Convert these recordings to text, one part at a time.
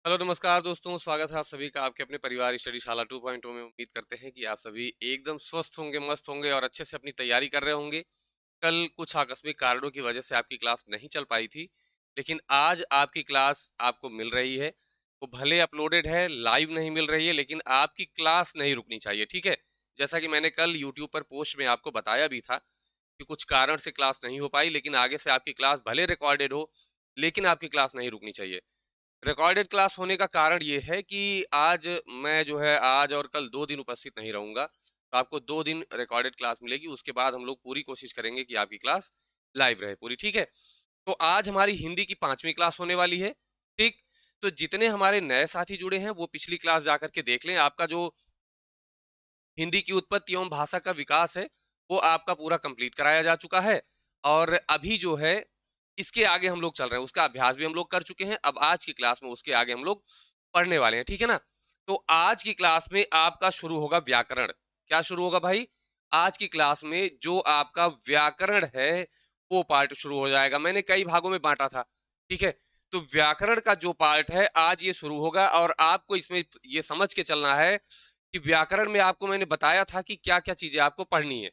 Hello नमस्कार दोस्तों, स्वागत है आप सभी का आपके अपने परिवार स्टडी शाला 2.0 में। उम्मीद करते हैं कि आप सभी एकदम स्वस्थ होंगे, मस्त होंगे और अच्छे से अपनी तैयारी कर रहे होंगे। कल कुछ आकस्मिक कारणों की वजह से आपकी क्लास नहीं चल पाई थी, लेकिन आज आपकी क्लास आपको मिल रही है। वो भले अपलोडेड है, लाइव नहीं मिल रही है, लेकिन आपकी क्लास नहीं रुकनी चाहिए, ठीक है? जैसा कि मैंने कल यूट्यूब पर पोस्ट में आपको बताया भी था कि कुछ कारण से क्लास नहीं हो पाई, लेकिन आगे से आपकी क्लास भले रिकॉर्डेड हो, लेकिन आपकी क्लास नहीं रुकनी चाहिए। रिकॉर्डेड क्लास होने का कारण ये है कि आज मैं जो है आज और कल 2 दिन उपस्थित नहीं रहूँगा। तो आपको 2 दिन रिकॉर्डेड क्लास मिलेगी, उसके बाद हम लोग पूरी कोशिश करेंगे कि आपकी क्लास लाइव रहे पूरी, ठीक है? तो आज हमारी हिंदी की 5वीं क्लास होने वाली है, ठीक? तो जितने हमारे नए साथी जुड़े हैं, वो पिछली क्लास जा कर के देख लें। आपका जो हिंदी की उत्पत्ति एवं भाषा का विकास है, वो आपका पूरा कंप्लीट कराया जा चुका है और अभी जो है, इसके आगे हम लोग चल रहे हैं। उसका अभ्यास भी हम लोग कर चुके हैं। अब आज की क्लास में उसके आगे हम लोग पढ़ने वाले हैं, ठीक है ना? तो आज की क्लास में आपका शुरू होगा व्याकरण। क्या शुरू होगा भाई? आज की क्लास में जो आपका व्याकरण है, वो पार्ट शुरू हो जाएगा। मैंने कई भागों में बाँटा था, ठीक है? तो व्याकरण का जो पार्ट है, आज ये शुरू होगा और आपको इसमें ये समझ के चलना है कि व्याकरण में आपको मैंने बताया था कि क्या-क्या चीज़ें आपको पढ़नी है,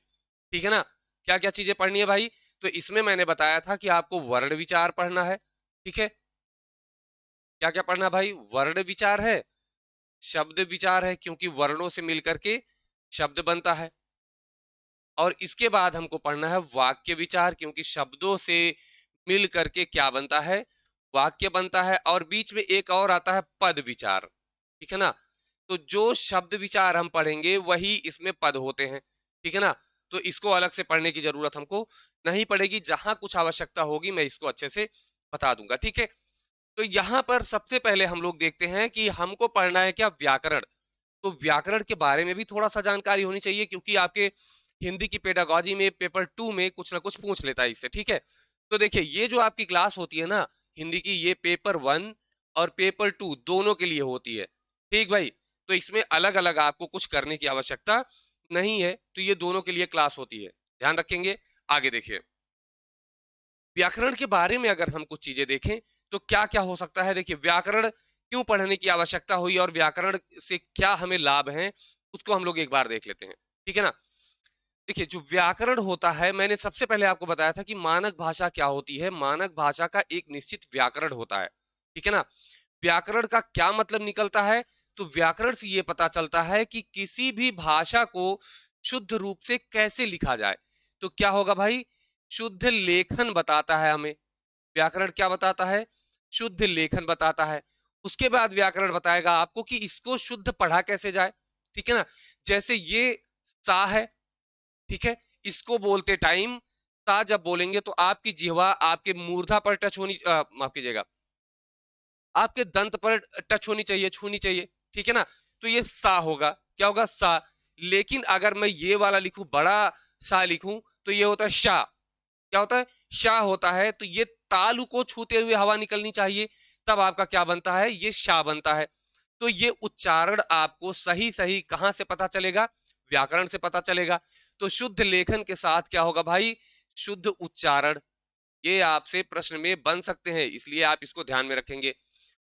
ठीक है ना? क्या-क्या चीज़ें पढ़नी है भाई? तो इसमें मैंने बताया था कि आपको वर्ण विचार पढ़ना है, ठीक है? क्या-क्या पढ़ना है भाई? वर्ण विचार है, शब्द विचार है क्योंकि वर्णों से मिलकर के शब्द बनता है और इसके बाद हमको पढ़ना है वाक्य विचार क्योंकि शब्दों से मिल करके क्या बनता है? वाक्य बनता है और बीच में एक और आता है पद विचार, ठीक है ना? तो जो शब्द विचार हम पढ़ेंगे वही इसमें पद होते हैं, ठीक है ना? तो इसको अलग से पढ़ने की ज़रूरत हमको नहीं पड़ेगी, जहाँ कुछ आवश्यकता होगी मैं इसको अच्छे से बता दूँगा, ठीक है? तो यहाँ पर सबसे पहले हम लोग देखते हैं कि हमको पढ़ना है क्या? व्याकरण। तो व्याकरण के बारे में भी थोड़ा-सा जानकारी होनी चाहिए क्योंकि आपके हिंदी की पेडागॉजी में पेपर 2 में कुछ ना कुछ पूछ लेता है इससे, ठीक है? तो देखिए, ये जो आपकी क्लास होती है ना, हिंदी की ये पेपर 1 और पेपर 2 दोनों के लिए होती है, ठीक भाई? तो इसमें अलग-अलग आपको कुछ करने की आवश्यकता नहीं है, तो ये दोनों के लिए क्लास होती है। ध्यान रखेंगे? आगे देखिए, व्याकरण के बारे में अगर हम कुछ चीज़ें देखें, तो क्या-क्या हो सकता है? देखिए, व्याकरण क्यों पढ़ने की आवश्यकता हुई और व्याकरण से क्या हमें लाभ हैं, उसको हम लोग एक बार देख लेते हैं, ठीक है ना? देखिए, जो व्याकरण होता है, मैंने सबसे पहले आपको बताया था कि मानक भाषा क्या होती है? मानक भाषा का एक निश्चित व्याकरण होता है, ठीक है ना? व्याकरण का क्या मतलब निकलता है? तो व्याकरण से ये पता चलता है कि किसी भी भाषा को शुद्ध रूप से कैसे लिखा जाए। तो क्या होगा भाई? शुद्ध लेखन बताता है हमें। व्याकरण क्या बताता है? शुद्ध लेखन बताता है। उसके बाद व्याकरण बताएगा आपको कि इसको शुद्ध पढ़ा कैसे जाए, ठीक है ना? जैसे ये सा है, ठीक है? इसको बोलते टाइम सा जब बोलेंगे तो आपकी जिह्वा आपके मूर्धा पर टच होनी माफ कीजिएगा, आपके दंत पर टच होनी चाहिए, छूनी चाहिए, ठीक है ना? तो ये सा होगा, क्या होगा? सा। लेकिन अगर मैं ये वाला लिखूं, बड़ा सा लिखूं, तो ये होता है शा। क्या होता है? शा होता है। तो ये तालु को छूते हुए हवा निकलनी चाहिए, तब आपका क्या बनता है? ये शा बनता है। तो ये उच्चारण आपको सही-सही कहाँ से पता चलेगा? व्याकरण से पता चलेगा। तो शुद्ध लेखन के साथ क्या होगा भाई? शुद्ध उच्चारण। ये आपसे प्रश्न में बन सकते हैं, इसलिए आप इसको ध्यान में रखेंगे।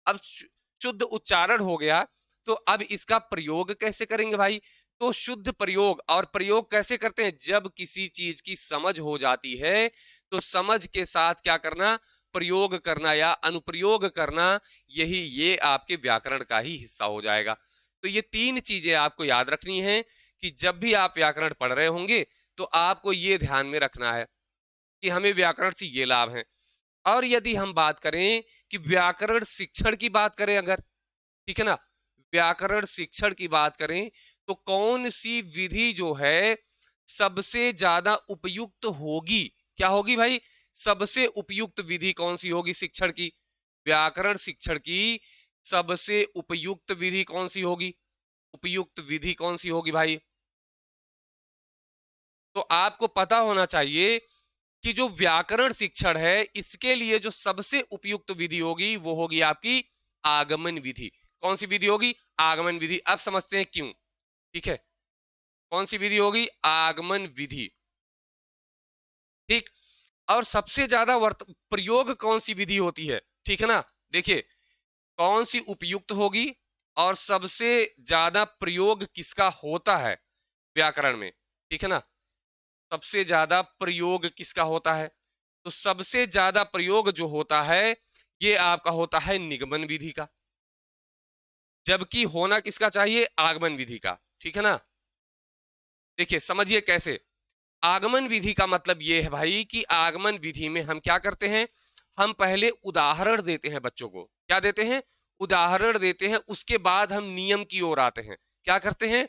अब शुद्ध उच्चारण हो गया, तो अब इसका प्रयोग कैसे करेंगे भाई? तो शुद्ध प्रयोग, और प्रयोग कैसे करते हैं? जब किसी चीज की समझ हो जाती है, तो समझ के साथ क्या करना? प्रयोग करना या अनुप्रयोग करना, यही ये आपके व्याकरण का ही हिस्सा हो जाएगा। तो ये 3 चीजें आपको याद रखनी है कि जब भी आप व्याकरण पढ़ रहे होंगे, तो आपको ये ध्यान में रखना है कि हमें व्याकरण से ये लाभ है। और यदि हम बात करें कि व्याकरण शिक्षण की बात करें अगर, ठीक है ना? व्याकरण शिक्षण की बात करें, तो कौन सी विधि जो है सबसे ज्यादा उपयुक्त होगी? क्या होगी भाई? सबसे उपयुक्त विधि कौन सी होगी शिक्षण की? व्याकरण शिक्षण की सबसे उपयुक्त विधि कौन सी होगी? उपयुक्त विधि कौन सी होगी भाई? तो आपको पता होना चाहिए कि जो व्याकरण शिक्षण है, इसके लिए जो सबसे उपयुक्त विधि होगी, वो होगी आपकी आगमन विधि। कौन सी विधि होगी? आगमन विधि। अब समझते हैं क्यों, ठीक है? कौन सी विधि होगी? आगमन विधि, ठीक। और सबसे ज्यादा प्रयोग कौन सी विधि होती है, ठीक है ना? देखिए, कौन सी उपयुक्त होगी और सबसे ज्यादा प्रयोग किसका होता है व्याकरण में, ठीक है ना। सबसे ज्यादा प्रयोग किसका होता है, तो सबसे ज्यादा प्रयोग जो होता है ये आपका होता है निगमन विधि का, जबकि होना किसका चाहिए, आगमन विधि का, ठीक है ना। देखिए समझिए कैसे, आगमन विधि का मतलब ये है भाई कि आगमन विधि में हम क्या करते हैं, हम पहले उदाहरण देते हैं बच्चों को, क्या देते हैं, उदाहरण देते हैं, उसके बाद हम नियम की ओर आते हैं। क्या करते हैं,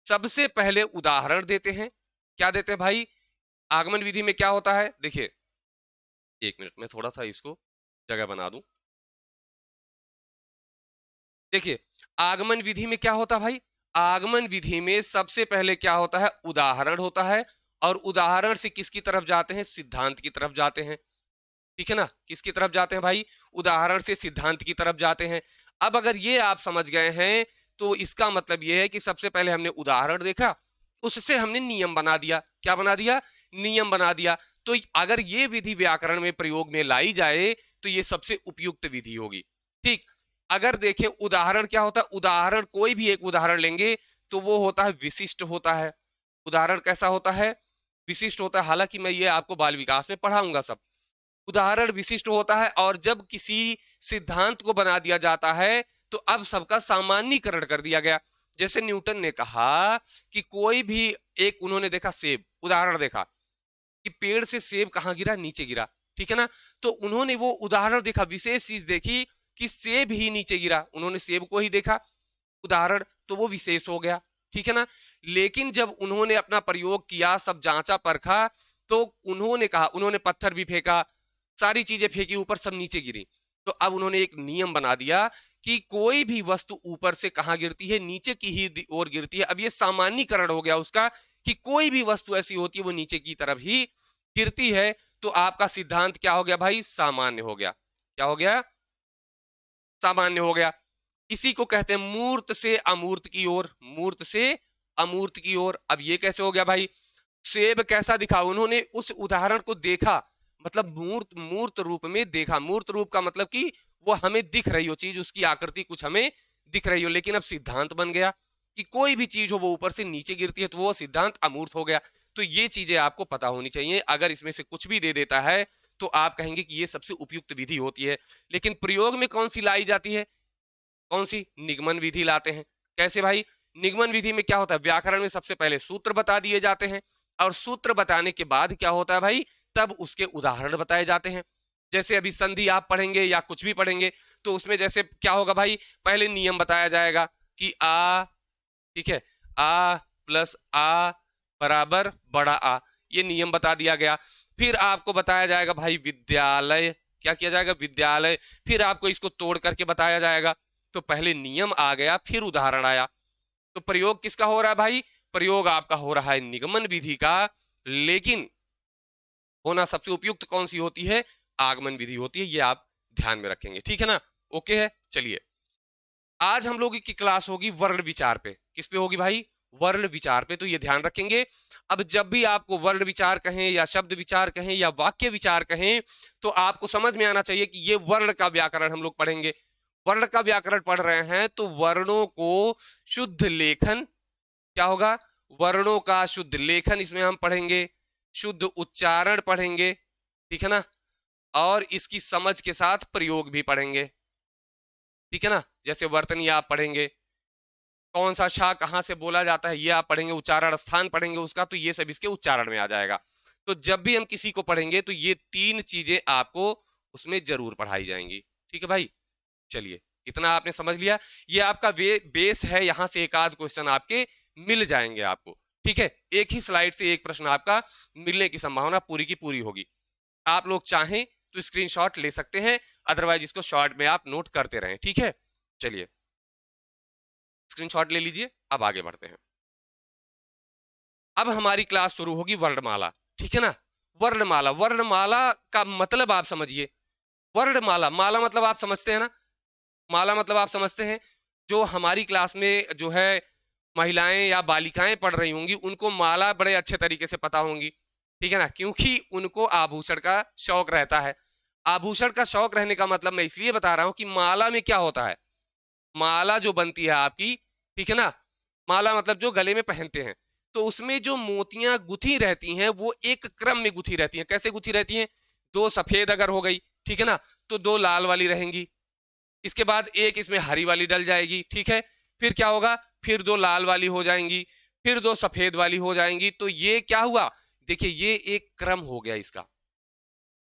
सबसे पहले उदाहरण देते हैं, क्या देते हैं भाई, आगमन विधि में क्या होता है, देखिए 1 मिनट में थोड़ा सा इसको जगह बना दूं। देखिए आगमन विधि में क्या होता है भाई, आगमन विधि में सबसे पहले क्या होता है, उदाहरण होता है, और उदाहरण से किसकी तरफ जाते हैं, सिद्धांत की तरफ जाते हैं, ठीक है ना। किसकी तरफ जाते हैं भाई, उदाहरण से सिद्धांत की तरफ जाते हैं। अब अगर ये आप समझ गए हैं तो इसका मतलब ये है कि सबसे पहले हमने उदाहरण देखा, उससे हमने नियम बना दिया, क्या बना दिया, नियम बना दिया। तो अगर ये विधि व्याकरण में प्रयोग में लाई जाए तो ये सबसे उपयुक्त विधि होगी, ठीक। अगर देखें उदाहरण क्या होता है, उदाहरण कोई भी एक उदाहरण लेंगे तो वो होता है विशिष्ट होता है। उदाहरण कैसा होता है, विशिष्ट होता है, हालांकि मैं ये आपको बाल विकास में पढ़ाऊंगा सब। उदाहरण विशिष्ट होता है, और जब किसी सिद्धांत को बना दिया जाता है तो अब सबका सामान्यीकरण कर दिया गया। जैसे न्यूटन ने कहा कि कोई भी एक, उन्होंने देखा सेब, उदाहरण देखा कि पेड़ से सेब कहाँ गिरा, नीचे गिरा, ठीक है ना। तो उन्होंने वो उदाहरण देखा, विशेष चीज देखी कि सेब ही नीचे गिरा, उन्होंने सेब को ही देखा उदाहरण, तो वो विशेष हो गया, ठीक है ना। लेकिन जब उन्होंने अपना प्रयोग किया, सब जांचा परखा, तो उन्होंने कहा, उन्होंने पत्थर भी फेंका, सारी चीजें फेंकी ऊपर, सब नीचे गिरी। तो अब उन्होंने एक नियम बना दिया कि कोई भी वस्तु ऊपर से कहां गिरती है, नीचे की ही ओर गिरती है। अब ये सामान्यीकरण हो गया उसका कि कोई भी वस्तु ऐसी होती है वो नीचे की तरफ ही गिरती है। तो आपका सिद्धांत क्या हो गया भाई, सामान्य हो गया, क्या हो गया, सामान्य हो गया। इसी को कहते हैं मूर्त से अमूर्त की ओर, मूर्त से अमूर्त की ओर। अब ये कैसे हो गया भाई, सेब कैसा दिखा, उन्होंने उस उदाहरण को देखा, मतलब मूर्त, मूर्त रूप में देखा। मूर्त रूप का मतलब कि वो हमें दिख रही हो चीज, उसकी आकृति कुछ हमें दिख रही हो, लेकिन अब सिद्धांत बन गया कि कोई भी चीज हो वो ऊपर से नीचे गिरती है, तो वो सिद्धांत अमूर्त हो गया। तो ये चीजें आपको पता होनी चाहिए। अगर इसमें से कुछ भी दे देता है तो आप कहेंगे कि ये सबसे उपयुक्त विधि होती है। लेकिन प्रयोग में कौन सी लाई जाती है, कौन सी, निगमन विधि लाते हैं। कैसे भाई, निगमन विधि में क्या होता है, व्याकरण में सबसे पहले सूत्र बता दिए जाते हैं, और सूत्र बताने के बाद क्या होता है भाई, तब उसके उदाहरण बताए जाते हैं। जैसे अभी संधि आप पढ़ेंगे या कुछ भी पढ़ेंगे तो उसमें जैसे क्या होगा भाई, पहले नियम बताया जाएगा कि आ, ठीक है, आ प्लस आ बराबर बड़ा आ, ये नियम बता दिया गया। फिर आपको बताया जाएगा भाई विद्यालय, क्या किया जाएगा, विद्यालय। फिर आपको इसको तोड़ करके बताया जाएगा। तो पहले नियम आ गया, फिर उदाहरण आया। तो प्रयोग किसका हो रहा है भाई, प्रयोग आपका हो रहा है निगमन विधि का, लेकिन होना सबसे उपयुक्त कौन सी होती है, आगमन विधि होती है। ये आप ध्यान में रखेंगे, ठीक है ना, ओके है। चलिए आज हम लोग की क्लास होगी वर्ण विचार पे, किस पे होगी भाई, वर्ण विचार पे। तो ये ध्यान रखेंगे, अब जब भी आपको वर्ण विचार कहें या शब्द विचार कहें या वाक्य विचार कहें तो आपको समझ में आना चाहिए कि ये वर्ण का व्याकरण हम लोग पढ़ेंगे। वर्ण का व्याकरण पढ़ रहे हैं तो वर्णों को शुद्ध लेखन, क्या होगा, वर्णों का शुद्ध लेखन इसमें हम पढ़ेंगे, शुद्ध उच्चारण पढ़ेंगे, ठीक है ना, और इसकी समझ के साथ प्रयोग भी पढ़ेंगे, ठीक है ना। जैसे वर्तनी आप पढ़ेंगे, कौन सा शा कहां से बोला जाता है ये आप पढ़ेंगे, उच्चारण स्थान पढ़ेंगे उसका, तो ये सब इसके उच्चारण में आ जाएगा। तो जब भी हम किसी को पढ़ेंगे तो ये 3 चीजें आपको उसमें जरूर पढ़ाई जाएंगी, ठीक है भाई। चलिए इतना आपने समझ लिया, ये आपका बेस है, यहां से एक आध क्वेश्चन आपके मिल जाएंगे आपको, ठीक है। एक ही स्लाइड से एक प्रश्न आपका मिलने की संभावना पूरी की पूरी होगी। आप लोग चाहें तो स्क्रीनशॉट ले सकते हैं, अदरवाइज इसको शॉर्ट में आप नोट करते रहें, ठीक है। चलिए स्क्रीनशॉट ले लीजिए, अब आगे बढ़ते हैं। अब हमारी क्लास शुरू होगी वर्णमाला, ठीक है ना। वर्णमाला, वर्णमाला का मतलब आप समझिए, वर्णमाला, माला मतलब आप समझते हैं ना, माला मतलब आप समझते हैं, जो हमारी क्लास में जो है महिलाएं या बालिकाएं पढ़ रही होंगी उनको माला बड़े अच्छे तरीके से पता होंगी, ठीक है ना, क्योंकि उनको आभूषण का शौक रहता है। आभूषण का शौक रहने का मतलब मैं इसलिए बता रहा हूं कि माला में क्या होता है, माला जो बनती है आपकी, ठीक है ना, माला मतलब जो गले में पहनते हैं, तो उसमें जो मोतियां गुथी रहती हैं वो एक क्रम में गुथी रहती हैं। कैसे गुथी रहती हैं? दो सफेद अगर हो गई, ठीक है ना, तो दो लाल वाली रहेंगी, इसके बाद एक इसमें हरी वाली डल जाएगी, ठीक है, फिर क्या होगा, फिर दो लाल वाली हो जाएंगी, फिर दो सफेद वाली हो जाएंगी। तो ये क्या हुआ, देखिए ये एक क्रम हो गया इसका,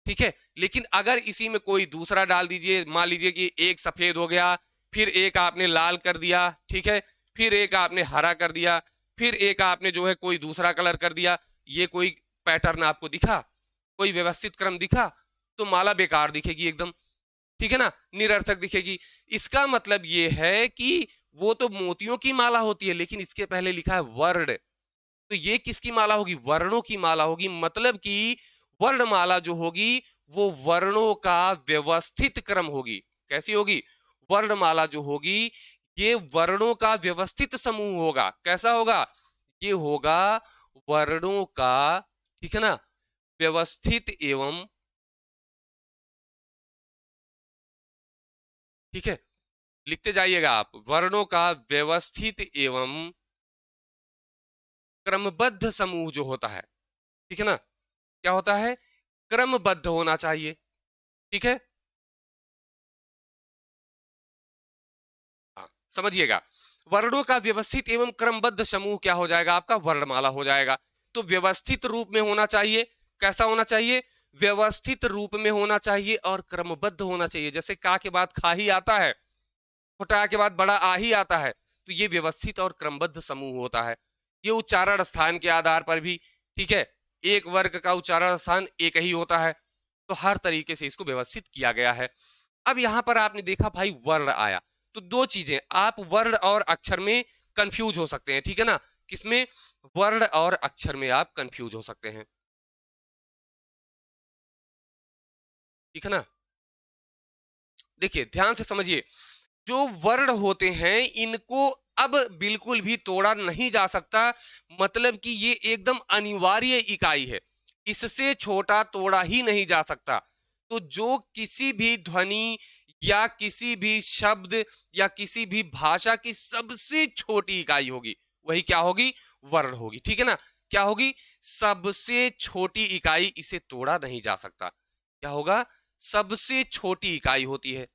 ठीक है। लेकिन अगर इसी में कोई दूसरा डाल दीजिए, मान लीजिए कि एक सफेद हो गया, फिर एक आपने लाल कर दिया, ठीक है, फिर एक आपने हरा कर दिया, फिर एक आपने जो है कोई दूसरा कलर कर दिया, ये कोई पैटर्न आपको दिखा, कोई व्यवस्थित क्रम दिखा, तो माला बेकार दिखेगी एकदम, ठीक है ना, निरर्थक दिखेगी। इसका मतलब ये है कि वो तो मोतियों की माला होती है, लेकिन इसके पहले लिखा है वर्ण, तो ये किसकी माला होगी? वर्णों की माला होगी। मतलब कि वर्णमाला जो होगी वो वर्णों का व्यवस्थित क्रम होगी। कैसी होगी? वर्णमाला जो होगी ये वर्णों का व्यवस्थित समूह होगा। कैसा होगा? ये होगा वर्णों का, ठीक है ना, व्यवस्थित एवं, ठीक है, लिखते जाइएगा आप, वर्णों का व्यवस्थित एवं क्रमबद्ध समूह जो होता है, ठीक है ना, क्या होता है? क्रमबद्ध होना चाहिए, ठीक है। हाँ, समझिएगा, वर्णों का व्यवस्थित एवं क्रमबद्ध समूह क्या हो जाएगा? आपका वर्णमाला हो जाएगा। तो व्यवस्थित रूप में होना चाहिए। कैसा होना चाहिए? व्यवस्थित रूप में होना चाहिए और क्रमबद्ध होना चाहिए। जैसे का के बाद खा ही आता है, छोटा के बाद बड़ा आ ही आता है, तो ये व्यवस्थित और क्रमबद्ध समूह होता है। ये उच्चारण स्थान के आधार पर भी, ठीक है, एक वर्ग का उच्चारण स्थान एक ही होता है, तो हर तरीके से इसको व्यवस्थित किया गया है। अब यहां पर आपने देखा भाई वर्ण आया, तो दो चीजें, आप वर्ण और अक्षर में कंफ्यूज हो सकते हैं, ठीक है ना। किसमें? वर्ण और अक्षर में आप कंफ्यूज हो सकते हैं, ठीक है ना। देखिए ध्यान से समझिए, जो वर्ण होते हैं इनको अब बिल्कुल भी तोड़ा नहीं जा सकता। मतलब कि ये एकदम अनिवार्य इकाई है, इससे छोटा तोड़ा ही नहीं जा सकता। तो जो किसी भी ध्वनि या किसी भी शब्द या किसी भी भाषा की सबसे छोटी इकाई होगी, वही क्या होगी? वर्ण होगी, ठीक है ना। क्या होगी? सबसे छोटी इकाई, इसे तोड़ा नहीं जा सकता। क्या होगा? सबसे छोटी इकाई होती है,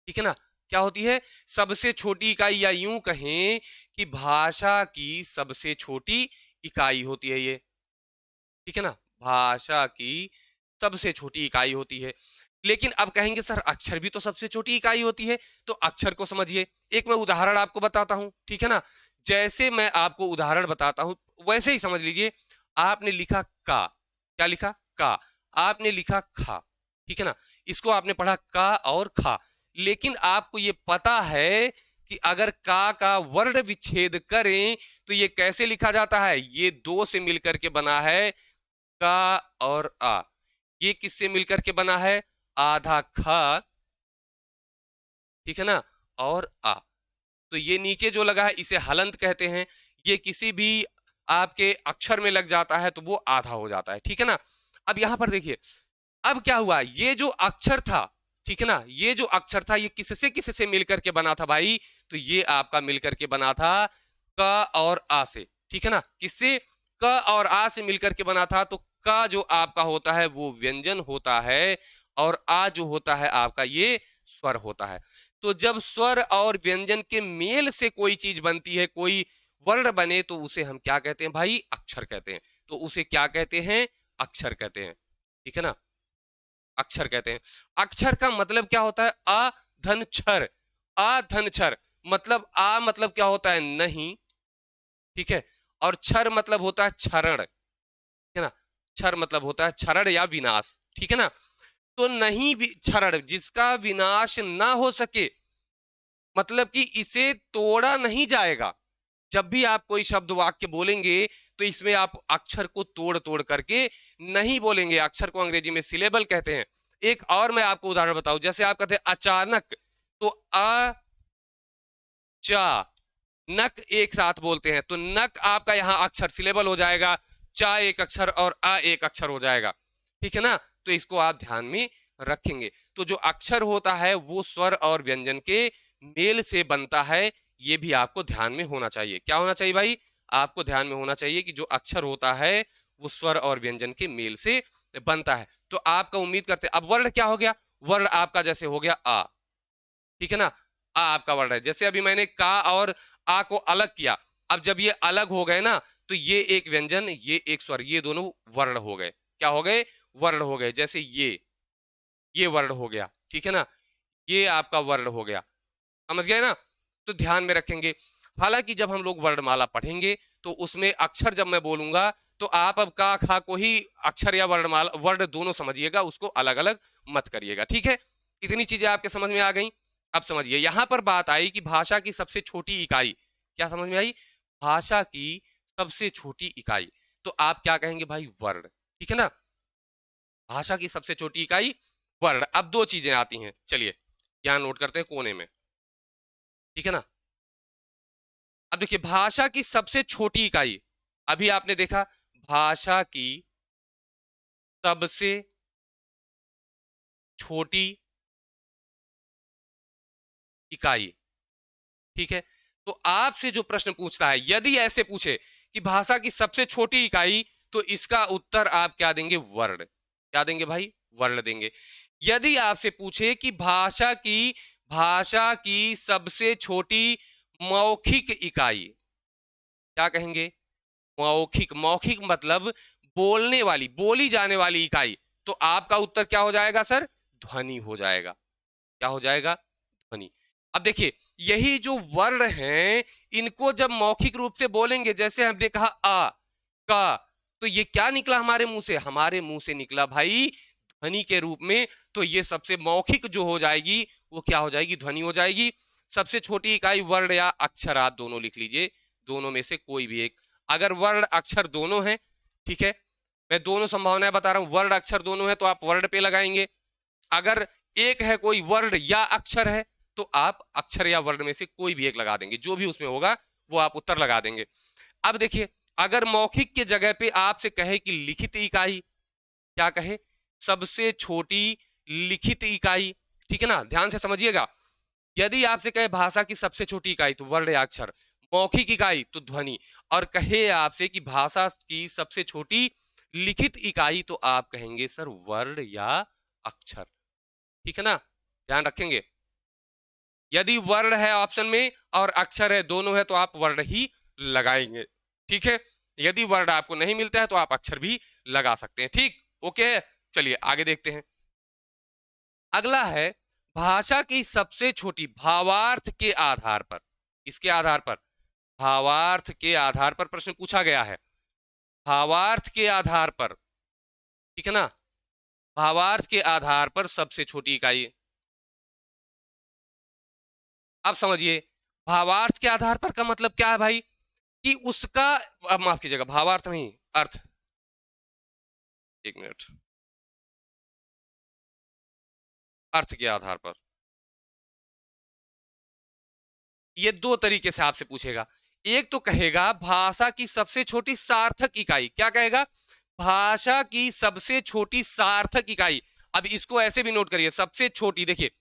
ठीक है ना। क्या होती है? सबसे छोटी इकाई, या यूं कहें कि भाषा की सबसे छोटी इकाई होती है ये, ठीक है ना, भाषा की सबसे छोटी इकाई होती है। लेकिन अब कहेंगे सर अक्षर भी तो सबसे छोटी इकाई होती है, तो अक्षर को समझिए। एक मैं उदाहरण आपको बताता हूं, ठीक है ना। जैसे मैं आपको उदाहरण बताता हूं वैसे ही समझ लीजिए। आपने लिखा का, क्या लिखा? का। आपने लिखा खा, ठीक है ना, इसको आपने पढ़ा का और खा। लेकिन आपको ये पता है कि अगर का वर्ण विच्छेद करें तो ये कैसे लिखा जाता है? ये दो से मिलकर के बना है, का और आ। ये किससे मिलकर के बना है? आधा ख, ठीक है ना, और आ। तो ये नीचे जो लगा है इसे हलंत कहते हैं। ये किसी भी आपके अक्षर में लग जाता है तो वो आधा हो जाता है, ठीक है ना। अब यहां पर देखिए, अब क्या हुआ? ये जो अक्षर था, ठीक है ना, ये जो अक्षर था ये किससे किससे मिलकर के बना था भाई? तो ये आपका मिलकर के बना था क और आ से, ठीक है ना। किससे? क और आ से मिलकर के बना था। तो का जो आपका होता है वो व्यंजन होता है, और आ जो होता है आपका ये स्वर होता है। तो जब स्वर और व्यंजन के मेल से कोई चीज बनती है, कोई वर्ण बने, तो उसे हम क्या कहते हैं भाई? अक्षर कहते हैं। तो उसे क्या कहते हैं? अक्षर कहते हैं, ठीक है ना, अक्षर कहते हैं। अक्षर का मतलब क्या होता है? आ धन क्षर। आ धन क्षर मतलब, आ मतलब क्या होता है? नहीं, ठीक है, और क्षर मतलब होता है क्षरण, ठीक है ना। क्षर मतलब होता है क्षरण या विनाश, ठीक है ना। तो नहीं क्षरण, जिसका विनाश ना हो सके, मतलब कि इसे तोड़ा नहीं जाएगा। जब भी आप कोई शब्द वाक्य बोलेंगे तो इसमें आप अक्षर को तोड़ तोड़ करके नहीं बोलेंगे। अक्षर को अंग्रेजी में सिलेबल कहते हैं। एक और मैं आपको उदाहरण बताऊं, जैसे आप कहते हैं अचानक, तो अ चा नक एक साथ बोलते हैं, तो नक आपका यहां अक्षर सिलेबल हो जाएगा, चा एक अक्षर और अ एक अक्षर हो जाएगा, ठीक है ना। तो इसको आप ध्यान में रखेंगे। तो जो अक्षर होता है वो स्वर और व्यंजन के मेल से बनता है, ये भी आपको ध्यान में होना चाहिए। क्या होना चाहिए भाई? आपको ध्यान में होना चाहिए कि जो अक्षर होता है वो स्वर और व्यंजन के मेल से बनता है। तो आपका उम्मीद करते अब वर्ण क्या हो गया? वर्ण आपका जैसे हो गया आ, ठीक है ना, आ आपका वर्ण है। जैसे अभी मैंने का और आ को अलग किया, अब जब ये अलग हो गए ना तो ये एक व्यंजन, ये एक स्वर, ये दोनों वर्ण हो गए। क्या हो गए? वर्ण हो गए। जैसे ये वर्ण हो गया, ठीक है ना, ये आपका वर्ण हो गया। समझ गए ना? तो ध्यान में रखेंगे। हालांकि जब हम लोग वर्णमाला पढ़ेंगे तो उसमें अक्षर जब मैं बोलूंगा तो आप अब का खा को ही अक्षर या वर्णमाला वर्ण दोनों समझिएगा, उसको अलग अलग मत करिएगा, ठीक है? इतनी चीजें आपके समझ में आ गई। अब समझिए यहां पर बात आई कि भाषा की सबसे छोटी इकाई, क्या समझ में आई? भाषा की सबसे छोटी इकाई। तो आप क्या कहेंगे भाई? वर्ण, ठीक है ना? भाषा की सबसे छोटी इकाई वर्ण। अब दो चीजें आती हैं, चलिए यहां नोट करते हैं कोने में, ठीक है ना? अब देखिए भाषा की सबसे छोटी इकाई, अभी आपने देखा भाषा की सबसे छोटी इकाई, ठीक है? तो आपसे जो प्रश्न पूछता है, यदि ऐसे पूछे कि भाषा की सबसे छोटी इकाई, तो इसका उत्तर आप क्या देंगे? वर्ण। क्या देंगे भाई? वर्ण देंगे। यदि आपसे पूछे कि भाषा की सबसे छोटी मौखिक इकाई, क्या कहेंगे? मौखिक। मौखिक मतलब बोलने वाली, बोली जाने वाली इकाई। तो आपका उत्तर क्या हो जाएगा सर? ध्वनि हो जाएगा। क्या हो जाएगा? ध्वनि। अब देखिए यही जो वर्ण हैं, इनको जब मौखिक रूप से बोलेंगे, जैसे हमने कहा आ, का, तो ये क्या निकला हमारे मुंह से? हमारे मुंह से निकला भाई ध्वनि के रूप में। तो ये सबसे मौखिक जो हो जाएगी वो क्या हो जाएगी? ध्वनि हो जाएगी। सबसे छोटी इकाई वर्ण या अक्षर, आप दोनों लिख लीजिए, दोनों में से कोई भी एक। अगर वर्ण अक्षर दोनों हैं, ठीक है, मैं दोनों संभावनाएं बता रहा हूं, वर्ण अक्षर दोनों है तो आप वर्ण पे लगाएंगे। अगर एक है कोई वर्ण या अक्षर है तो आप अक्षर या वर्ण में से कोई भी एक लगा देंगे, जो भी उसमें होगा वो आप उत्तर लगा देंगे। अब देखिए अगर मौखिक के जगह पे आपसे कहे कि लिखित इकाई, क्या कहे? सबसे छोटी लिखित इकाई, ठीक है ना? ध्यान से समझिएगा। यदि आपसे कहे भाषा की सबसे छोटी इकाई तो वर्ण या अक्षर, मौखिक इकाई तो ध्वनि, और कहे आपसे कि भाषा की सबसे छोटी लिखित इकाई, तो आप कहेंगे सर वर्ण या अक्षर, ठीक है ना? ध्यान रखेंगे। यदि वर्ण है ऑप्शन में और अक्षर है, दोनों है, तो आप वर्ण ही लगाएंगे, ठीक है? यदि वर्ण आपको नहीं मिलता है तो आप अक्षर भी लगा सकते हैं, ठीक? ओके, चलिए आगे देखते हैं। अगला है भाषा की सबसे छोटी, भावार्थ के आधार पर, इसके आधार पर, भावार्थ के आधार पर प्रश्न पूछा गया है। भावार्थ के आधार पर, ठीक है ना? भावार्थ के आधार पर सबसे छोटी इकाई। अब समझिए भावार्थ के आधार पर का मतलब क्या है भाई? कि उसका, अब माफ कीजिएगा, भावार्थ नहीं, अर्थ, एक मिनट, अर्थ के आधार पर। ये दो तरीके से आपसे पूछेगा। एक तो कहेगा भाषा की सबसे छोटी सार्थक इकाई, क्या कहेगा? भाषा की सबसे छोटी सार्थक इकाई। अब इसको ऐसे भी नोट करिए, सबसे छोटी, देखिए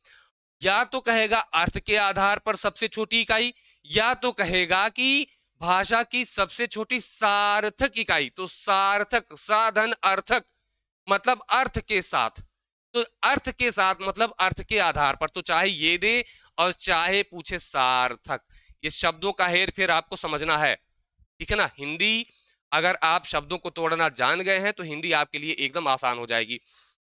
या तो कहेगा अर्थ के आधार पर सबसे छोटी इकाई, या तो कहेगा कि भाषा की सबसे छोटी सार्थक इकाई। तो सार्थक, साधन अर्थक, मतलब अर्थ के साथ। तो अर्थ के साथ मतलब अर्थ के आधार पर, तो चाहे ये दे और चाहे पूछे सार्थक, ये शब्दों का हेर फेर आपको समझना है, ठीक है ना? हिंदी अगर आप शब्दों को तोड़ना जान गए हैं तो हिंदी आपके लिए एकदम आसान हो जाएगी।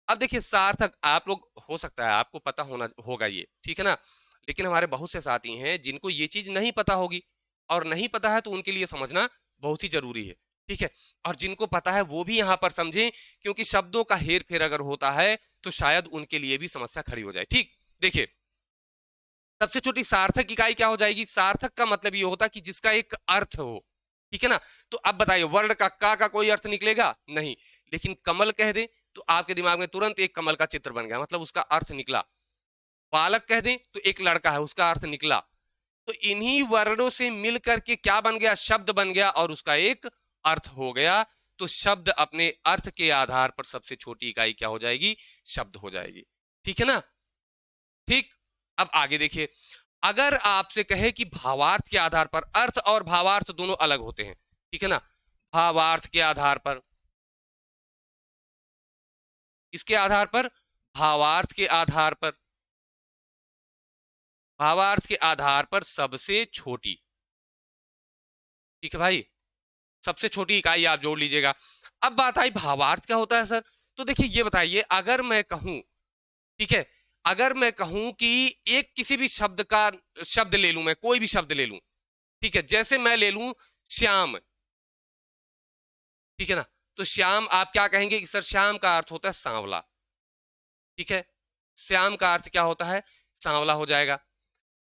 अब देखिए सार्थक, आप लोग, हो सकता है आपको पता होना होगा ये, ठीक है ना? लेकिन हमारे बहुत से साथी हैं जिनको ये चीज नहीं पता होगी, और नहीं पता है तो उनके लिए समझना बहुत ही जरूरी है, ठीक है? और जिनको पता है वो भी यहाँ पर समझें, क्योंकि शब्दों का हेर फेर अगर होता है तो शायद उनके लिए भी समस्या खड़ी हो जाए, ठीक? देखिए सबसे छोटी सार्थक इकाई क्या हो जाएगी? सार्थक का मतलब ये होता है कि जिसका एक अर्थ हो, ठीक है ना? तो अब बताइए वर्ण का कोई अर्थ निकलेगा नहीं, लेकिन कमल कह दे तो आपके दिमाग में तुरंत एक कमल का चित्र बन गया, मतलब उसका अर्थ निकला। बालक कह दें तो एक लड़का है, उसका अर्थ निकला। तो इन्हीं वर्णों से मिल करके क्या बन गया? शब्द बन गया और उसका एक अर्थ हो गया। तो शब्द अपने अर्थ के आधार पर सबसे छोटी इकाई क्या हो जाएगी? शब्द हो जाएगी। ठीक है ना? ठीक। अब आगे देखिए, अगर आपसे कहे कि भावार्थ के आधार पर, अर्थ और भावार्थ दोनों अलग होते हैं, ठीक है ना? भावार्थ के आधार पर, इसके आधार पर, भावार्थ के आधार पर, भावार्थ के आधार पर सबसे छोटी, ठीक है भाई, सबसे छोटी इकाई आप जोड़ लीजिएगा। अब बात आई भावार्थ क्या होता है सर? तो देखिए ये बताइए, अगर मैं कहूं, ठीक है, अगर मैं कहूं कि एक किसी भी शब्द का, शब्द ले लूं, मैं कोई भी शब्द ले लूं, ठीक है, जैसे मैं ले लूं श्याम, ठीक है ना? तो श्याम आप क्या कहेंगे कि सर श्याम का अर्थ होता है सांवला, ठीक है, श्याम का अर्थ क्या होता है? सांवला हो जाएगा।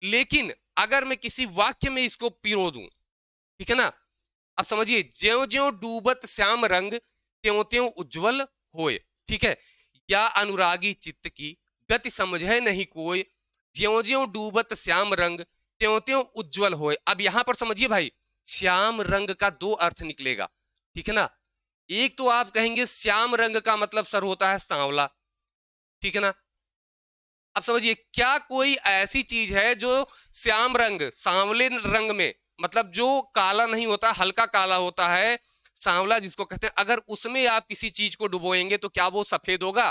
लेकिन अगर मैं किसी वाक्य में इसको पिरो दूं, ठीक है ना, अब समझिए, ज्यो ज्यो डूबत श्याम रंग, त्यों त्यों उज्जवल होए, ठीक है, या अनुरागी चित्त की गति समझे नहीं कोई, ज्यो ज्यो डूबत श्याम रंग, त्यों त्यों उज्जवल होए। अब यहां पर समझिए भाई, श्याम रंग का दो अर्थ निकलेगा, ठीक है ना? एक तो आप कहेंगे श्याम रंग का मतलब सर होता है सांवला, ठीक है ना? अब समझिए, क्या कोई ऐसी चीज है जो श्याम रंग, सांवले रंग में, मतलब जो काला नहीं होता, हल्का काला होता है, सांवला जिसको कहते हैं, अगर उसमें आप किसी चीज को डुबोएंगे तो क्या वो सफेद होगा?